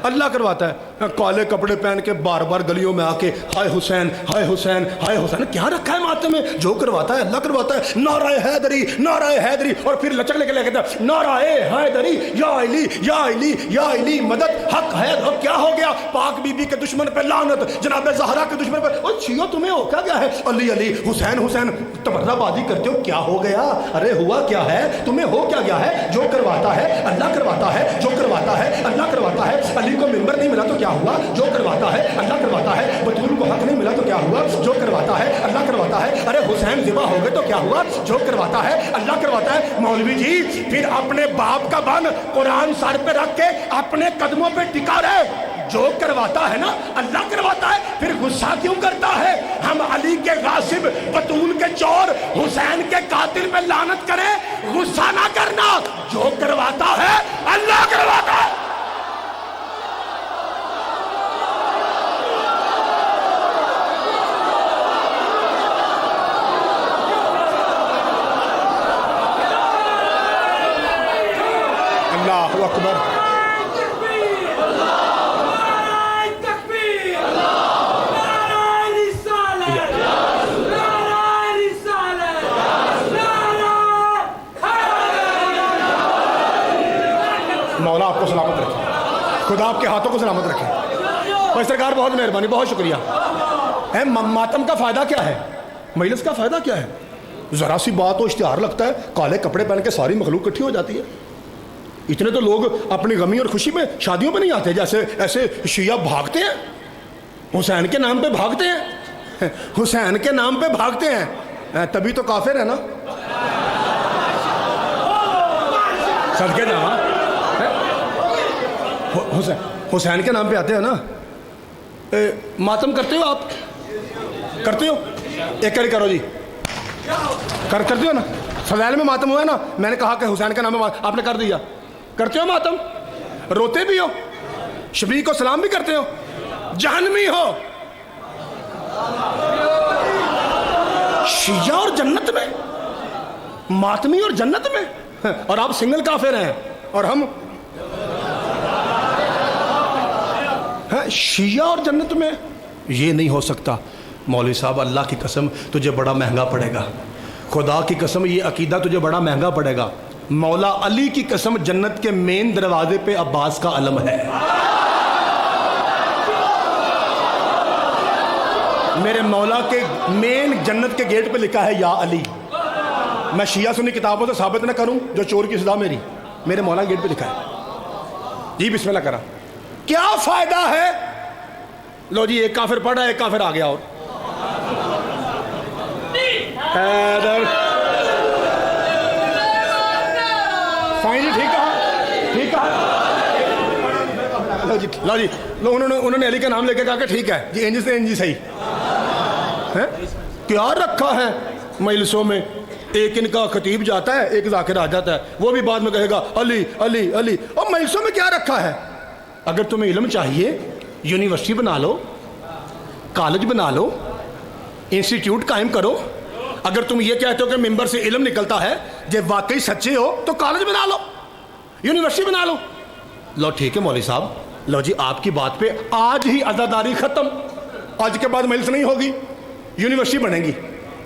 اللہ کرواتا ہے، کالے کپڑے پہن کے بار بار گلیوں میں آ کے ہائے حسین ہائے حسین ہائے حسین، کیا رکھا ہے ماتھے میں؟ جو کرواتا ہے اللہ کرواتا ہے، نعرہ حیدری نعرہ حیدری، اور پھر لچک لے کے لے کے نعرہ حیدری، یا علی یا علی یا علی مدد، حق ہے، اب کیا ہو گیا؟ پاک بی بی کے دشمن پہ لعنت، جناب زہرا کے دشمن پہ، اور چھیو تمہیں ہو کیا گیا ہے؟ علی علی حسین حسین تبرہ بازی کرتے ہو، کیا ہو گیا؟ ارے ہوا کیا ہے؟ تمہیں ہو کیا گیا ہے؟ جو کرواتا ہے اللہ کرواتا ہے، جو کرواتا ہے اللہ کرواتا ہے، علی کو ممبر نہیں ملا تو کیا ہوا؟ جو کرواتا ہے اللہ کرواتا ہے، بطول کو حق نہیں ملا تو کیا ہوا؟ جو کرواتا ہے اللہ کرواتا ہے، ارے حسین ذبح ہو گئے تو کیا ہوا؟ جو کرواتا ہے اللہ کرواتا ہے۔ مولوی جی پھر اپنے باپ کا بن قرآن سر پہ رکھ کے اپنے قدموں پہ ٹکا رہے، جو کرواتا ہے نا اللہ کرواتا ہے، پھر غصہ کیوں کرتا ہے؟ ہم علی کے غاصب، بطول کے چور، حسین کے قاتل پہ لعنت کریں، غصہ نہ کرنا، جو کرواتا ہے اللہ کرواتا ہے۔ اللہ اکبر، مولا آپ کو سلامت رکھے، خدا آپ کے ہاتھوں کو سلامت رکھے۔ بھائی سرکار بہت مہربانی، بہت شکریہ۔ ماتم کا فائدہ کیا ہے؟ مجلس کا فائدہ کیا ہے؟ ذرا سی بات ہو اشتہار لگتا ہے، کالے کپڑے پہن کے ساری مخلوق اکٹھی ہو جاتی ہے۔ اتنے تو لوگ اپنی غمی اور خوشی میں شادیوں پہ نہیں آتے، جیسے ایسے شیعہ بھاگتے ہیں، حسین کے نام پہ بھاگتے ہیں، حسین کے نام پہ بھاگتے ہیں، تبھی تو کافر ہے نا، صدقے جاواں، حسین کے نام پہ آتے ہیں نا۔ ماتم کرتے ہو؟ آپ کرتے ہو؟ ایک کری کرو جی، کرتے ہو نا؟ فضائل میں ماتم ہوا ہے نا، میں نے کہا کہ حسین کا نام ہے، آپ نے کر دیا، کرتے ہو ماتم؟ روتے بھی ہو، شبیہ کو سلام بھی کرتے ہو، جہنمی ہو، شیعہ اور جنت میں، ماتمی اور جنت میں، اور آپ سنگل کافر ہیں، اور ہم ہے شیعہ اور جنت میں؟ یہ نہیں ہو سکتا مولوی صاحب، اللہ کی قسم تجھے بڑا مہنگا پڑے گا، خدا کی قسم یہ عقیدہ تجھے بڑا مہنگا پڑے گا۔ مولا علی کی قسم جنت کے مین دروازے پہ عباس کا علم ہے۔ میرے مولا کے مین جنت کے گیٹ پہ لکھا ہے یا علی۔ میں شیعہ سنی کتابوں سے ثابت نہ کروں جو چور کی سزا میری، میرے مولا کے گیٹ پہ لکھا ہے۔ جی بسم اللہ کرا، کیا فائدہ ہے؟ لو جی ایک کافر پڑھا ہے، ایک کافر آ گیا اور سائیں جی ٹھیک کہا، ٹھیک کہا۔ لو جی لو انہوں نے علی کا نام لے کے کہا کہ ٹھیک ہے جی، انجی سے انجی صحیح ہے۔ کیا رکھا ہے مجلسوں میں؟ ایک ان کا خطیب جاتا ہے، ایک ذاکر آ جاتا ہے، وہ بھی بعد میں کہے گا علی علی علی۔ اور مجلسوں میں کیا رکھا ہے؟ اگر تمہیں علم چاہیے یونیورسٹی بنا لو، کالج بنا لو، انسٹیٹیوٹ قائم کرو۔ اگر تم یہ کہتے ہو کہ ممبر سے علم نکلتا ہے، جب واقعی سچے ہو تو کالج بنا لو، یونیورسٹی بنا لو۔ لو ٹھیک ہے مولوی صاحب، لو جی آپ کی بات پہ آج ہی عزاداری ختم، آج کے بعد مجلس نہیں ہوگی، یونیورسٹی بنے گی۔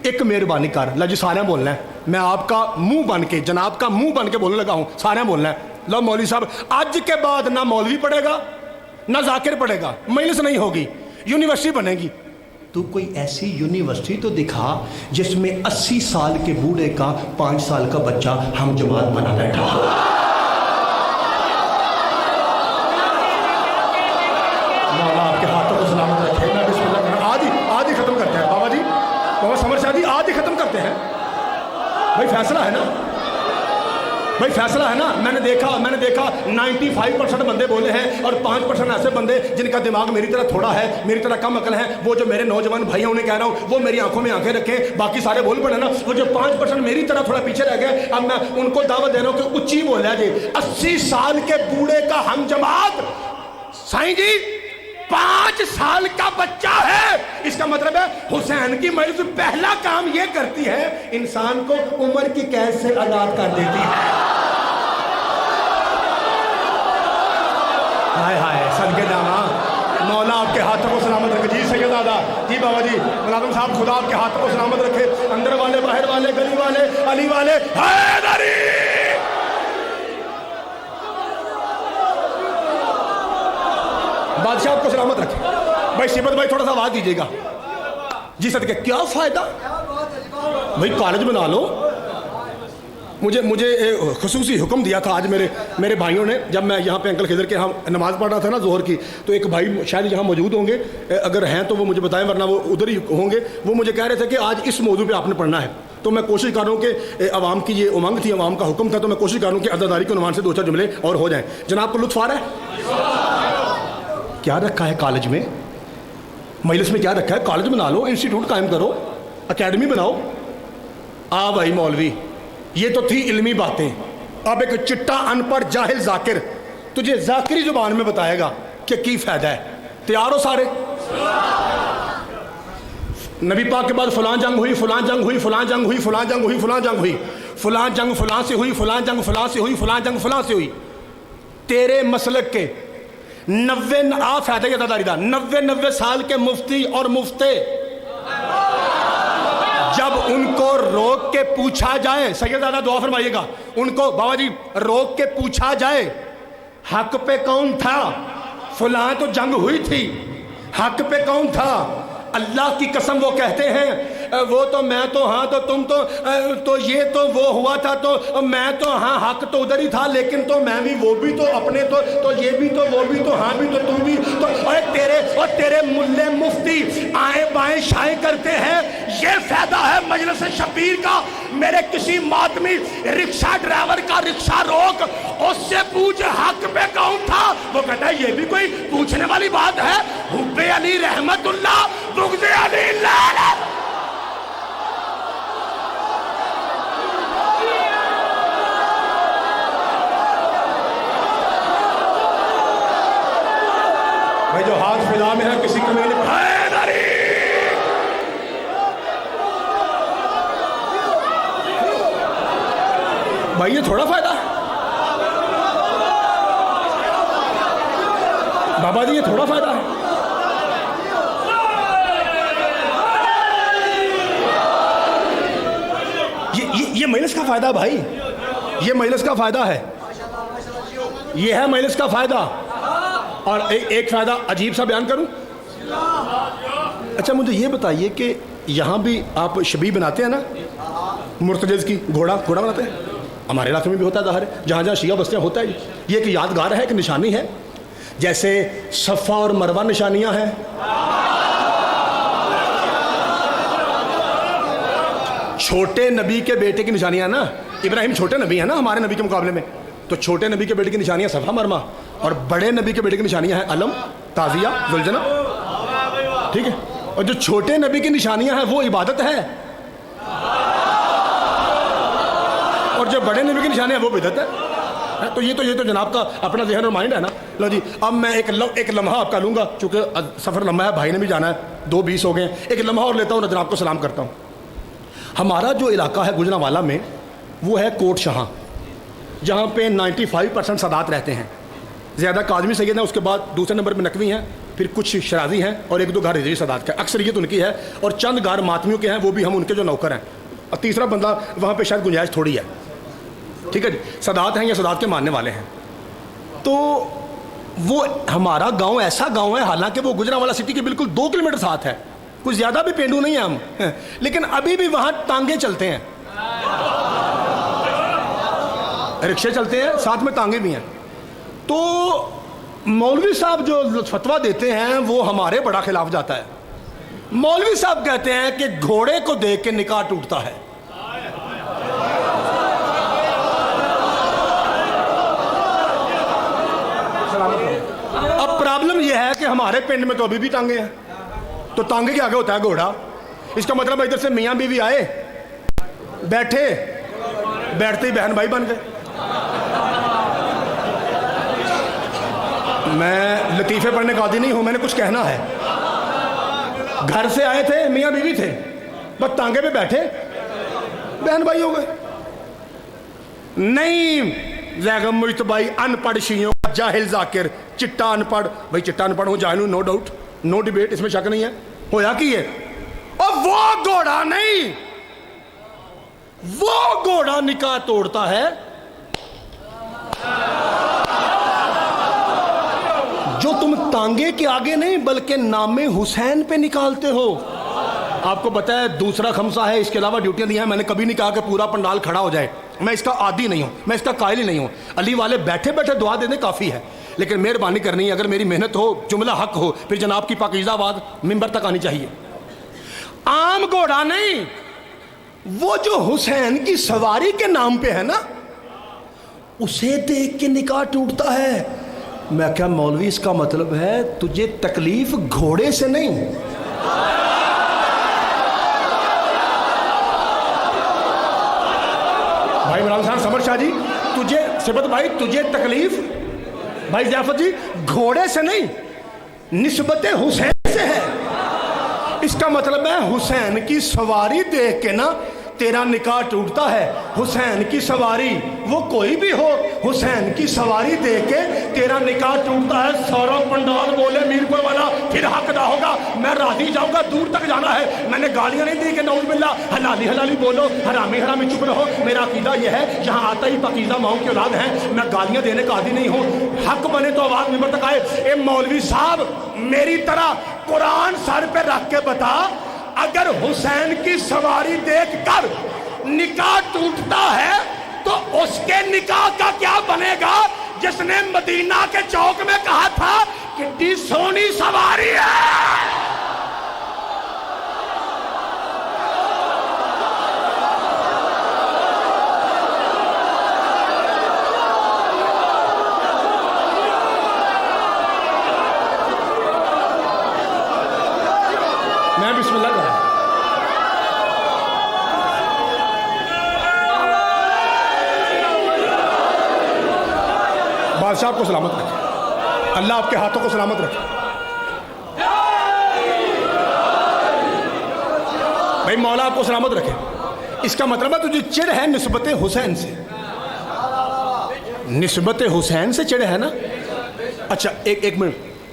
ایک مہربانی کر، لو جی سارے بولنا ہے، میں آپ کا منہ بن کے، جناب کا منہ بن کے بولنے لگا ہوں، سارے بولنا ہے۔ لو مولوی صاحب آج کے بعد نہ مولوی پڑھے گا نہ ذاکر پڑھے گا، مجلس نہیں ہوگی، یونیورسٹی بنے گی۔ تو کوئی ایسی یونیورسٹی تو دکھا جس میں 80 سال کے بوڑھے کا 5 سال کا بچہ ہم جماعت بنا بیٹھا۔ مولا آپ کے ہاتھوں کو سلامت رکھے۔ میں بسم اللہ کرنا، آج ہی ختم کرتے ہیں بابا جی، بابا سمر شاہ جی آج ہی ختم کرتے ہیں۔ بھائی فیصلہ ہے نا، بھائی فیصلہ ہے نا۔ میں نے دیکھا 95% بندے بولے ہیں اور 5% ایسے بندے جن کا دماغ میری طرح تھوڑا ہے، میری طرح کم عقل ہے۔ وہ جو میرے نوجوان بھائی ہیں انہیں کہہ رہا ہوں وہ میری آنکھوں میں آنکھیں رکھیں، باقی سارے بول پڑے نا۔ وہ جو 5% میری طرح تھوڑا پیچھے رہ گئے، اب میں ان کو دعوت دے رہا ہوں کہ اچھی بولا جی 80 سال کے بوڑھے کا ہم جماعت۔ سائیں جی 5 سال کا بچہ ہے، اس کا مطلب ہے حسین کی مجلس پہلا کام یہ کرتی ہے انسان کو عمر کی قید سے آزاد کر دیتی ہے۔ ہائے ہائے صدقے جانا، مولا آپ کے ہاتھوں کو سلامت رکھے۔ جی سید دادا جی بابا جی ملازم صاحب، خدا آپ کے ہاتھوں کو سلامت رکھے، اندر والے باہر والے گلی والے علی والے حیدری۔ بادشاہ آپ کو سلامت رکھے۔ بھائی شبت بھائی تھوڑا سا آواز دیجیے گا جی صدقے۔ کیا فائدہ بھائی، کالج بنا لو۔ مجھے خصوصی حکم دیا تھا آج میرے بھائیوں نے، جب میں یہاں پہ انکل خضر کے ہم نماز پڑھ رہا تھا نا ظہر کی، تو ایک بھائی شاید یہاں موجود ہوں گے، اگر ہیں تو وہ مجھے بتائیں ورنہ وہ ادھر ہی ہوں گے۔ وہ مجھے کہہ رہے تھے کہ آج اس موضوع پہ آپ نے پڑھنا ہے، تو میں کوشش کر رہا ہوں کہ عوام کی یہ امنگ تھی، عوام کا حکم تھا، تو میں کوشش کر رہا ہوں کہ عزاداری کے عنوان سے 2-4 جملے اور ہو جائیں۔ جناب کو لطف آ رہا ہے؟ کیا رکھا ہے کالج میں، مجلس میں کیا رکھا ہے؟ کالج بنا لو، انسٹیٹیوٹ قائم کرو، اکیڈمی بناؤ۔ بھائی مولوی یہ تو تھی علمی باتیں، اب ایک چٹا ان پڑھ جاہل ذاکر تجھے ذاکری زبان میں بتائے گا کہ کی فائدہ ہے۔ تیار ہو سارے؟ نبی پاک کے بعد فلاں جنگ ہوئی، فلاں جنگ ہوئی، فلاں جنگ ہوئی، فلاں جنگ ہوئی، فلاں جنگ ہوئی، فلاں جنگ فلاں سے ہوئی، فلاں جنگ فلاں سے ہوئی، فلاں جنگ فلاں سے ہوئی۔ تیرے مسلک کے 90 فائدہ یہ عزاداری دا 90 سال کے مفتی اور مفتے جب ان کو روک کے پوچھا جائے، سیدزادہ دعا فرمائیے گا، ان کو بابا جی روک کے پوچھا جائے حق پہ کون تھا؟ فلاں تو جنگ ہوئی تھی، حق پہ کون تھا؟ اللہ کی قسم وہ کہتے ہیں وہ تو میں تو ہاں تو تم تو یہ تو وہ ہوا تھا تو میں تو ہاں حق تو ادھر ہی تھا، لیکن تو میں بھی وہ بھی تو اپنے تو یہ بھی تو وہ بھی تو ہاں بھی تو تم بھی تو تیرے ملے مفتی آئیں بائیں شائیں کرتے ہیں۔ یہ فائدہ ہے مجلس شبیر کا۔ میرے کسی ماتمی رکشہ ڈرائیور کا رکشہ روک، اس سے پوچھ حق پہ کون تھا، وہ کہتا ہے یہ بھی کوئی پوچھنے والی بات ہے؟ حب علی رحمت اللہ، بغض علی لعنت۔ بھائی جو ہاتھ فضا میں ہے کسی کو نہیں حیدری۔ بھائی یہ تھوڑا فائدہ ہے بابا جی یہ تھوڑا فائدہ ہے؟ یہ مجلس کا فائدہ بھائی، یہ مجلس کا فائدہ ہے، یہ ہے مجلس کا فائدہ۔ اور ایک فائدہ عجیب سا بیان کروں۔ اچھا مجھے یہ بتائیے کہ یہاں بھی آپ شبیہ بناتے ہیں نا، مرتجز کی، گھوڑا بناتے ہیں؟ ہمارے علاقے میں بھی ہوتا ہے، ظاہر ہے، جہاں جہاں شیعہ بستیاں ہوتا ہے۔ یہ ایک یادگار ہے، ایک نشانی ہے، جیسے صفا اور مروہ نشانیاں ہیں۔ چھوٹے نبی کے بیٹے کی نشانیاں نا، ابراہیم چھوٹے نبی ہیں نا ہمارے نبی کے مقابلے میں، تو چھوٹے نبی کے بیٹے کی نشانیاں صفا مروہ، اور بڑے نبی کے بیٹے کی نشانیاں ہیں علم، تعزیہ، ذوالجناح، ٹھیک ہے؟ اور جو چھوٹے نبی کی نشانیاں ہیں وہ عبادت ہے، اور جو بڑے نبی کی نشانیاں ہیں وہ بدعت ہے۔ تو یہ تو جناب کا اپنا ذہن اور مائنڈ ہے نا۔ لو جی اب میں ایک لمحہ آپ کا لوں گا، چونکہ سفر لمحہ ہے، بھائی نے بھی جانا ہے، 2:20 ہو گئے ہیں، ایک لمحہ اور لیتا ہوں اور جناب کو سلام کرتا ہوں۔ ہمارا جو علاقہ ہے گجرانوالہ میں، وہ ہے کوٹ شاہ، جہاں پہ 95% سادات رہتے ہیں، زیادہ کاظمی سید ہیں، اس کے بعد دوسرے نمبر پہ نقوی ہیں، پھر کچھ شرازی ہیں، اور 1-2 گھر رضوی سادات کا، اکثریت ان کی ہے، اور چند گھر ماتمیوں کے ہیں، وہ بھی ہم ان کے جو نوکر ہیں، اور تیسرا بندہ وہاں پہ شاید گنجائش تھوڑی ہے، ٹھیک ہے جی، سادات ہیں یا سادات کے ماننے والے ہیں۔ تو وہ ہمارا گاؤں ایسا گاؤں ہے، حالانکہ وہ گجرانوالہ سٹی کے بالکل 2 کلومیٹر ساتھ ہے، کچھ زیادہ بھی پینڈو نہیں ہیں ہم، لیکن ابھی بھی وہاں ٹانگے چلتے ہیں، رکشے چلتے ہیں، ساتھ میں ٹانگے بھی ہیں۔ تو مولوی صاحب جو فتویٰ دیتے ہیں وہ ہمارے بڑا خلاف جاتا ہے۔ مولوی صاحب کہتے ہیں کہ گھوڑے کو دیکھ کے نکاح ٹوٹتا ہے۔ اب پرابلم یہ ہے کہ ہمارے پنڈ میں تو ابھی بھی ٹانگے ہیں، تو ٹانگے کے آگے ہوتا ہے گھوڑا۔ اس کا مطلب ادھر سے میاں بیوی آئے، بیٹھتے ہی بہن بھائی بن گئے۔ میں لطیفے پڑھنے کا عادی نہیں ہوں، میں نے کچھ کہنا ہے۔ گھر سے آئے تھے، میاں بیوی تھے، بس ٹانگے پہ بیٹھے بہن بھائی ہو گئے۔ نہیں زیغم مجتبائی ان پڑھ شیعوں کا جاہل ذاکر، چٹا ان پڑھ، بھائی چٹا ان پڑھ ہوں، جاہل ہوں، نو ڈاؤٹ، نو ڈیبیٹ، اس میں شک نہیں ہے، ہویا کی ہے۔ اور وہ گھوڑا نہیں، وہ گھوڑا نکاح توڑتا ہے جو تم تانگے کے آگے نہیں بلکہ نام حسین پہ نکالتے ہو۔ آپ کو پتا ہے دوسرا خمسہ ہے، اس کے علاوہ ڈیوٹیاں دی ہیں، میں نے کبھی نہیں کہا کہ پورا پنڈال کھڑا ہو جائے، میں اس کا عادی نہیں ہوں، میں اس کا قائل ہی نہیں ہوں۔ علی والے بیٹھے بیٹھے دعا دینے کافی ہے، لیکن مہربانی کرنی ہے، اگر میری محنت ہو، جملہ حق ہو، پھر جناب کی پاکیزہ آواز ممبر تک آنی چاہیے۔ عام گھوڑا نہیں، وہ جو حسین کی سواری کے نام پہ ہے نا، اسے دیکھ کے نکاح ٹوٹتا ہے۔ میں کہا مولوی اس کا مطلب ہے تجھے تکلیف گھوڑے سے نہیں، بھائی عمران خان سمر شاہ جی، تجھے سبت بھائی، تجھے تکلیف بھائی ضیافت جی گھوڑے سے نہیں، نسبت حسین سے ہے۔ اس کا مطلب ہے حسین کی سواری دیکھ کے نا تیرا نکاح ٹوٹتا ہے۔ حسین کی سواری وہ کوئی بھی ہو، حسین کی سواری دیکھ کے تیرا نکاح ٹوٹتا ہے۔ سارا پنڈال بولے میرپور والا پھر حق ادا ہوگا، میں راضی جاؤں گا، دور تک جانا ہے۔ میں نے گالیاں نہیں دی کہ نعوذ باللہ حلالی حلالی بولو، حرامی حرامی چپ رہو۔ میرا عقیدہ یہ ہے جہاں آتا ہی پاکیزہ ماؤں کی اولاد ہیں، میں گالیاں دینے کا عادی نہیں ہوں۔ حق بنے تو آواز ممبر تک آئے۔ اے مولوی صاحب میری طرح قرآن سر پہ رکھ کے بتا، اگر حسین کی سواری دیکھ کر نکاح ٹوٹتا ہے تو اس کے نکاح کا کیا بنے گا جس نے مدینہ کے چوک میں کہا تھا کتنی سونی سواری ہے۔ میں بسم اللہ کر رہا ہوں۔ بادشاہ آپ کو سلامت رکھے، اللہ آپ کے ہاتھوں کو سلامت رکھے۔ بھائی مولا آپ کو سلامت رکھے۔ اس کا مطلب ہے تجھے چڑ ہے نسبت حسین سے، نسبت حسین سے چڑ ہے نا۔ اچھا ایک منٹ،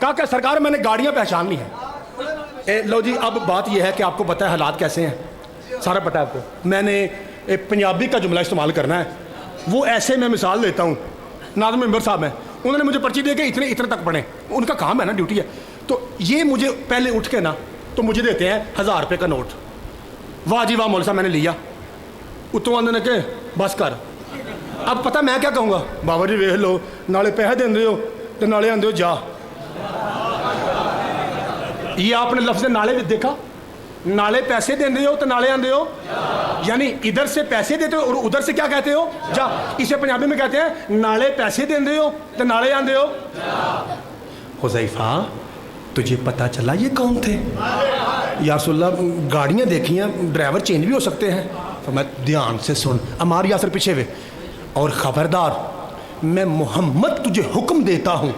کہا کہ سرکار میں نے گاڑیاں پہچان لی ہیں. لو جی اب بات یہ ہے کہ آپ کو پتہ ہے حالات کیسے ہیں, سارا پتہ ہے آپ کو. میں نے پنجابی کا جملہ استعمال کرنا ہے, وہ ایسے میں مثال دیتا ہوں. ناظم ممبر صاحب ہیں, انہوں نے مجھے پرچی دے کے اتنے تک پڑھیں, ان کا کام ہے نا, ڈیوٹی ہے. تو یہ مجھے پہلے اٹھ کے نا تو مجھے دیتے ہیں 1000 روپے کا نوٹ. واہ جی واہ مول صاحب میں نے لیا. اتوں آدھے نے کہ بس کر. اب پتہ میں کیا کہوں گا, بابا جی ویخ لو نالے پیسے دے ہو تو نالے آدھے ہو جا. یہ آپ نے لفظ نالے دیکھا, نالے پیسے دے ہو تو نالے آدھے ہو, یعنی ادھر سے پیسے دیتے ہو اور ادھر سے کیا کہتے ہو, جا. اسے پنجابی میں کہتے ہیں نالے پیسے دے ہو تو نالے آدھے ہو. حذیفہ تجھے پتہ چلا یہ کون تھے؟ یا رسول اللہ گاڑیاں دیکھی ہیں, ڈرائیور چینج بھی ہو سکتے ہیں. فرمایا دھیان سے سن, عمار یاسر پیچھے ہوئے, اور خبردار میں محمد تجھے حکم دیتا ہوں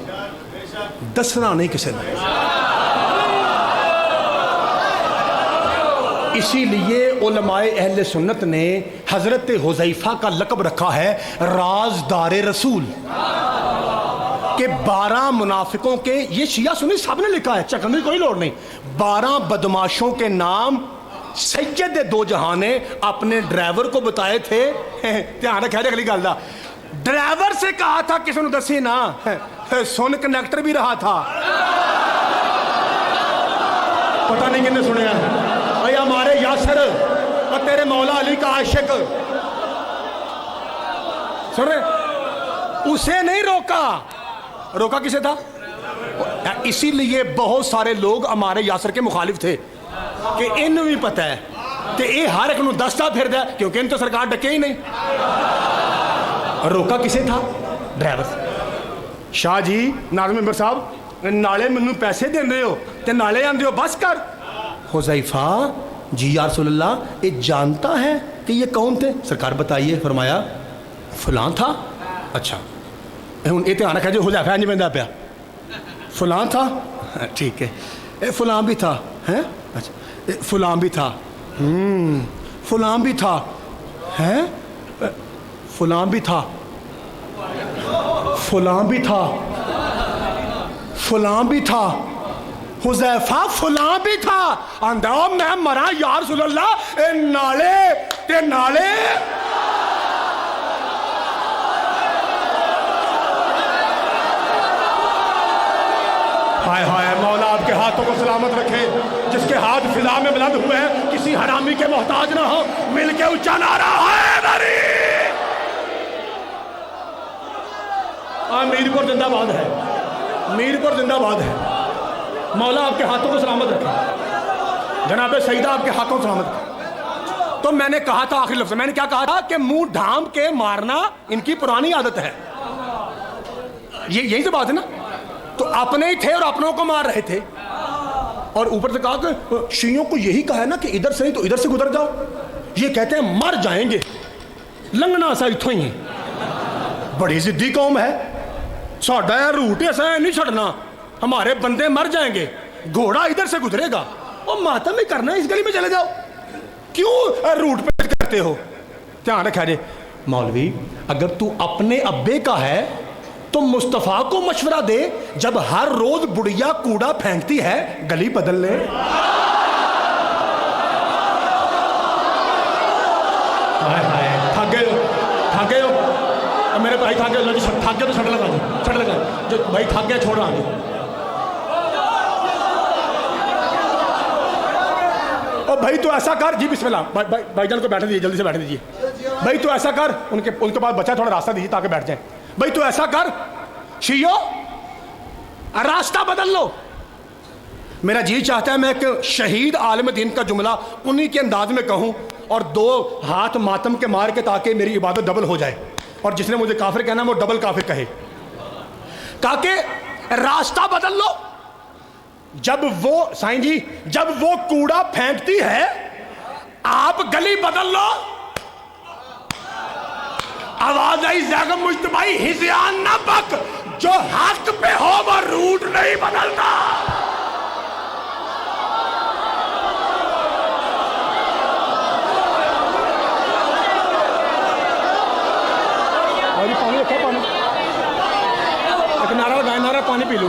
دسنا نہیں کسی نے. اسی لیے علماء اہل سنت نے حضرت حذیفہ کا لقب رکھا ہے رازدار رسول. کہ 12 منافقوں کے, یہ شیعہ سنی سب نے لکھا ہے, چکن کی کوئی لوڑ نہیں, 12 بدماشوں کے نام سید دو جہاں نے اپنے ڈرائیور کو بتائے تھے. دھیان رکھا جائے اگلی گل دا, ڈرائیور سے کہا تھا کسی نے دسی نا, سن کنڈکٹر بھی رہا تھا. پتہ نہیں کن نے سنیا, اے ہمارے یاسر اور تیرے مولا علی کا عاشق, سن رہے, اسے نہیں روکا. روکا کسے تھا؟ اسی لیے بہت سارے لوگ ہمارے یاسر کے مخالف تھے کہ ان بھی پتہ ہے کہ یہ ہر ایک نو دستا پھر دیا, کیونکہ ان تو سرکار ڈکے ہی نہیں. روکا کسے تھا؟ ڈرائیور. شاہ جی ناظم ممبر صاحب نالے منو پیسے دے رہے ہو تے نالے آندے ہو بس کر. حذیفہ جی یا رسول اللہ یہ جانتا ہے کہ یہ کون تھے؟ سرکار بتائیے. فرمایا فلاں تھا. اچھا ہوں یہ دھیان رکھا جو حذیفہ نہیں بندہ پیا, فلاں تھا, ٹھیک ہے, فلاں بھی تھا, ہیں, اچھا فلاں بھی تھا, فلاں بھی تھا, ہیں, فلاں بھی تھا, فلاں بھی تھا, فلاں بھی تھا. حذیفہ فلاں بھی تھا. آندا میں مرا یا رسول اللہ اے نالے تے نالے. ہائے ہائے مولا آپ کے ہاتھوں کو سلامت رکھے, جس کے ہاتھ فضا میں بلند ہوئے ہیں کسی حرامی کے محتاج نہ ہو. مل کے اونچا نعرہ حیدری. میرپور زندہ باد ہے, میرپور زندہ باد ہے. مولا آپ کے ہاتھوں کو سلامت رکھے, جناب سیدہ آپ کے ہاتھوں کو سلامت رکھے. تو میں نے کہا تھا آخری لفظ میں نے کیا کہا تھا کہ منہ ڈھام کے مارنا ان کی پرانی عادت ہے. یہی تو بات ہے نا. تو اپنے ہی تھے اور اپنوں کو مار رہے تھے, اور اوپر سے کہا کہ شیعوں کو یہی کہا ہے نا کہ ادھر سے نہیں تو ادھر سے گزر جاؤ. یہ کہتے ہیں مر جائیں گے, لنگنا سا اتھوں ہی. بڑی ضدی قوم ہے, ساڈا روٹ ایسا نہیں چھڑنا, ہمارے بندے مر جائیں گے, گھوڑا ادھر سے گزرے گا. وہ ماتم ہی کرنا ہے, اس گلی میں چلے جاؤ, کیوں روٹ پہ کرتے ہو؟ دھیان رکھا جائے مولوی, اگر تو اپنے ابے کا ہے تو مصطفیٰ کو مشورہ دے, جب ہر روز بڑھیا کوڑا پھینکتی ہے گلی بدل لے. تھک گئے ہو میرے بھائی, تھک گئے, تھک گئے تو چھٹ لگا, چھٹ لگا جو بھائی تھک گیا چھوڑ رہا ہوں. اور بھائی تو ایسا کر, جی بسم اللہ, بھائی جان کو بیٹھنے دیجیے, جلدی سے بیٹھنے دیجیے. بھائی تو ایسا کر, ان کے پاس بچہ تھوڑا راستہ دیجیے تاکہ بیٹھ جائیں. بھائی تو ایسا کر شیعو, راستہ بدل لو. میرا جی چاہتا ہے میں ایک شہید عالم دین کا جملہ انہی کے انداز میں کہوں اور 2 ہاتھ ماتم کے مار کے تاکہ میری عبادت ڈبل ہو جائے, اور جس نے مجھے کافر کہنا وہ ڈبل کافر کہے. کہا کہ راستہ بدل لو. جب وہ سائیں جی جب وہ کوڑا پھینکتی ہے آپ گلی بدل لو. آواز آئی زیغم مجتبائی ہزیان نہ بک, جو حق پہ ہو وہ روٹ نہیں بدلتا. پانی رکھا, پانی ایک نعرہ لگائے, نعرہ پانی پی لو.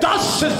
10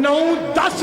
9-10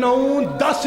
9-10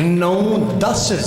9-10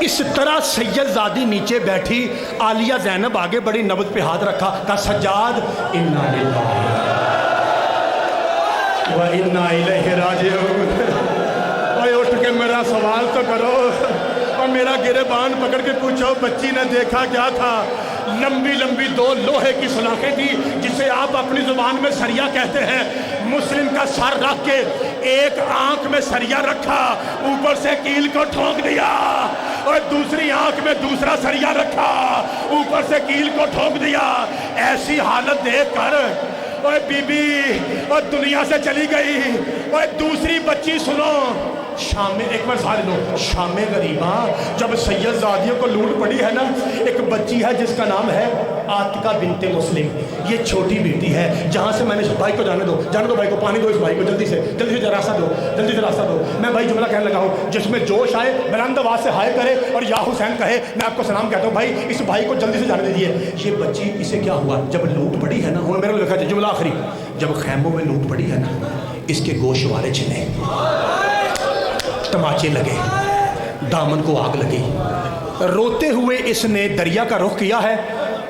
اس طرح سید زادی نیچے بیٹھی، عالیہ زینب آگے بڑی، نبض پہ ہاتھ رکھا، کہا سجاد انا للہ و انا الیہ راجعون۔ اوے اٹھ کے میرا سوال تو کرو، اور میرا گریبان پکڑ کے پوچھو بچی نے دیکھا کیا تھا؟ لمبی لمبی 2 لوہے کی سلاخیں تھی جسے آپ اپنی زبان میں سریا کہتے ہیں۔ مسلم کا سر رکھ کے ایک آنکھ میں سریا رکھا، اوپر سے کیل کو ٹھونک دیا، اور دوسری آنکھ میں دوسرا سریا رکھا، اوپر سے کیل کو ٹھونک دیا۔ ایسی حالت دیکھ کر اور بی بی اور دنیا سے چلی گئی۔ اور دوسری بچی سنو، شام، ایک بار سارے لوگ، شام غریبہ جب سید زادیوں کو لوٹ پڑی ہے نا، ایک بچی ہے جس کا نام ہے عاتقہ بنت مسلم، یہ چھوٹی بیٹی ہے۔ جہاں سے میں نے بھائی کو جانے دو بھائی کو، پانی دو اس بھائی کو، جلدی سے راستہ دو، جلدی سے راستہ دو۔ میں بھائی جملہ کہنے لگا ہوں، جس میں جوش آئے بلند آواز سے ہائے کرے اور یا حسین کہے، میں آپ کو سلام کہتا ہوں۔ بھائی اس بھائی کو جلدی سے جانے دیجیے۔ یہ بچی، اسے کیا ہوا جب لوٹ پڑی ہے نا، انہوں نے میرے کو لکھا جملہ آخری، جب خیموں میں لوٹ پڑی ہے نا، اس کے گوشوارے چلے، تماچے لگے، دامن کو آگ لگی، روتے ہوئے اس نے دریا کا رخ کیا ہے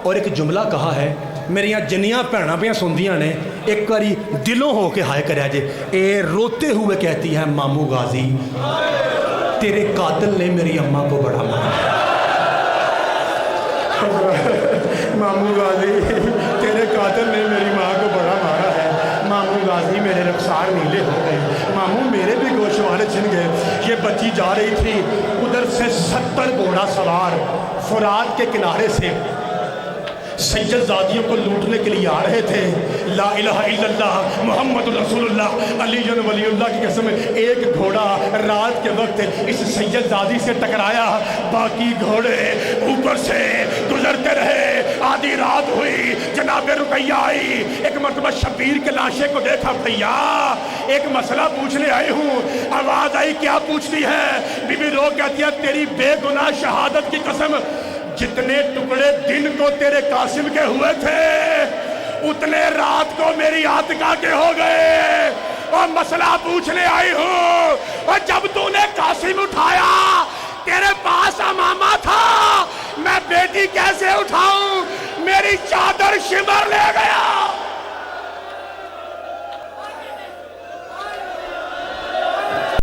اور ایک جملہ کہا ہے، میری یہاں جنیاں بھیڑاں پہ سندیاں نے، ایک باری دلوں ہو کے ہائے کریا جے۔ اے روتے ہوئے کہتی ہے، مامو غازی تیرے قاتل نے میری اماں کو بڑا مارا۔ مامو غازی تیرے قاتل نے میری ماں کو بڑا مارا ہے۔ مامو غازی میرے رخسار نیلے ہو گئے، مامو میرے بھی گوشوارے چھن گئے۔ یہ بچی جا رہی تھی، ادھر سے 70 گھوڑا سوار فرات کے کنارے سے سید زادیوں کو لوٹنے کے لیے آ رہے تھے۔ لا الہ الا اللہ محمد رسول اللہ علی ولی اللہ کی قسم، ایک گھوڑا رات کے وقت اس سید زادی سے ٹکرایا، باقی گھوڑے اوپر سے گزرتے رہے۔ آدھی رات ہوئی، جناب رقیہ آئی، ایک مرتبہ شبیر کے لاشے کو دیکھا، بھیا ایک مسئلہ پوچھنے آئی ہوں۔ آواز آئی، کیا پوچھتی ہے؟ بی بی رو کہتی ہے، تیری بے گناہ شہادت کی قسم، جتنے ٹکڑے دن کو تیرے قاسم کے ہوئے تھے اتنے رات کو میری عاتقہ کے ہو گئے، اور مسئلہ پوچھنے آئی ہوں۔ اور جب تو نے قاسم اٹھایا تیرے پاس امامہ تھا، میں بیٹی کیسے اٹھاؤں؟ میری چادر شمر لے گیا۔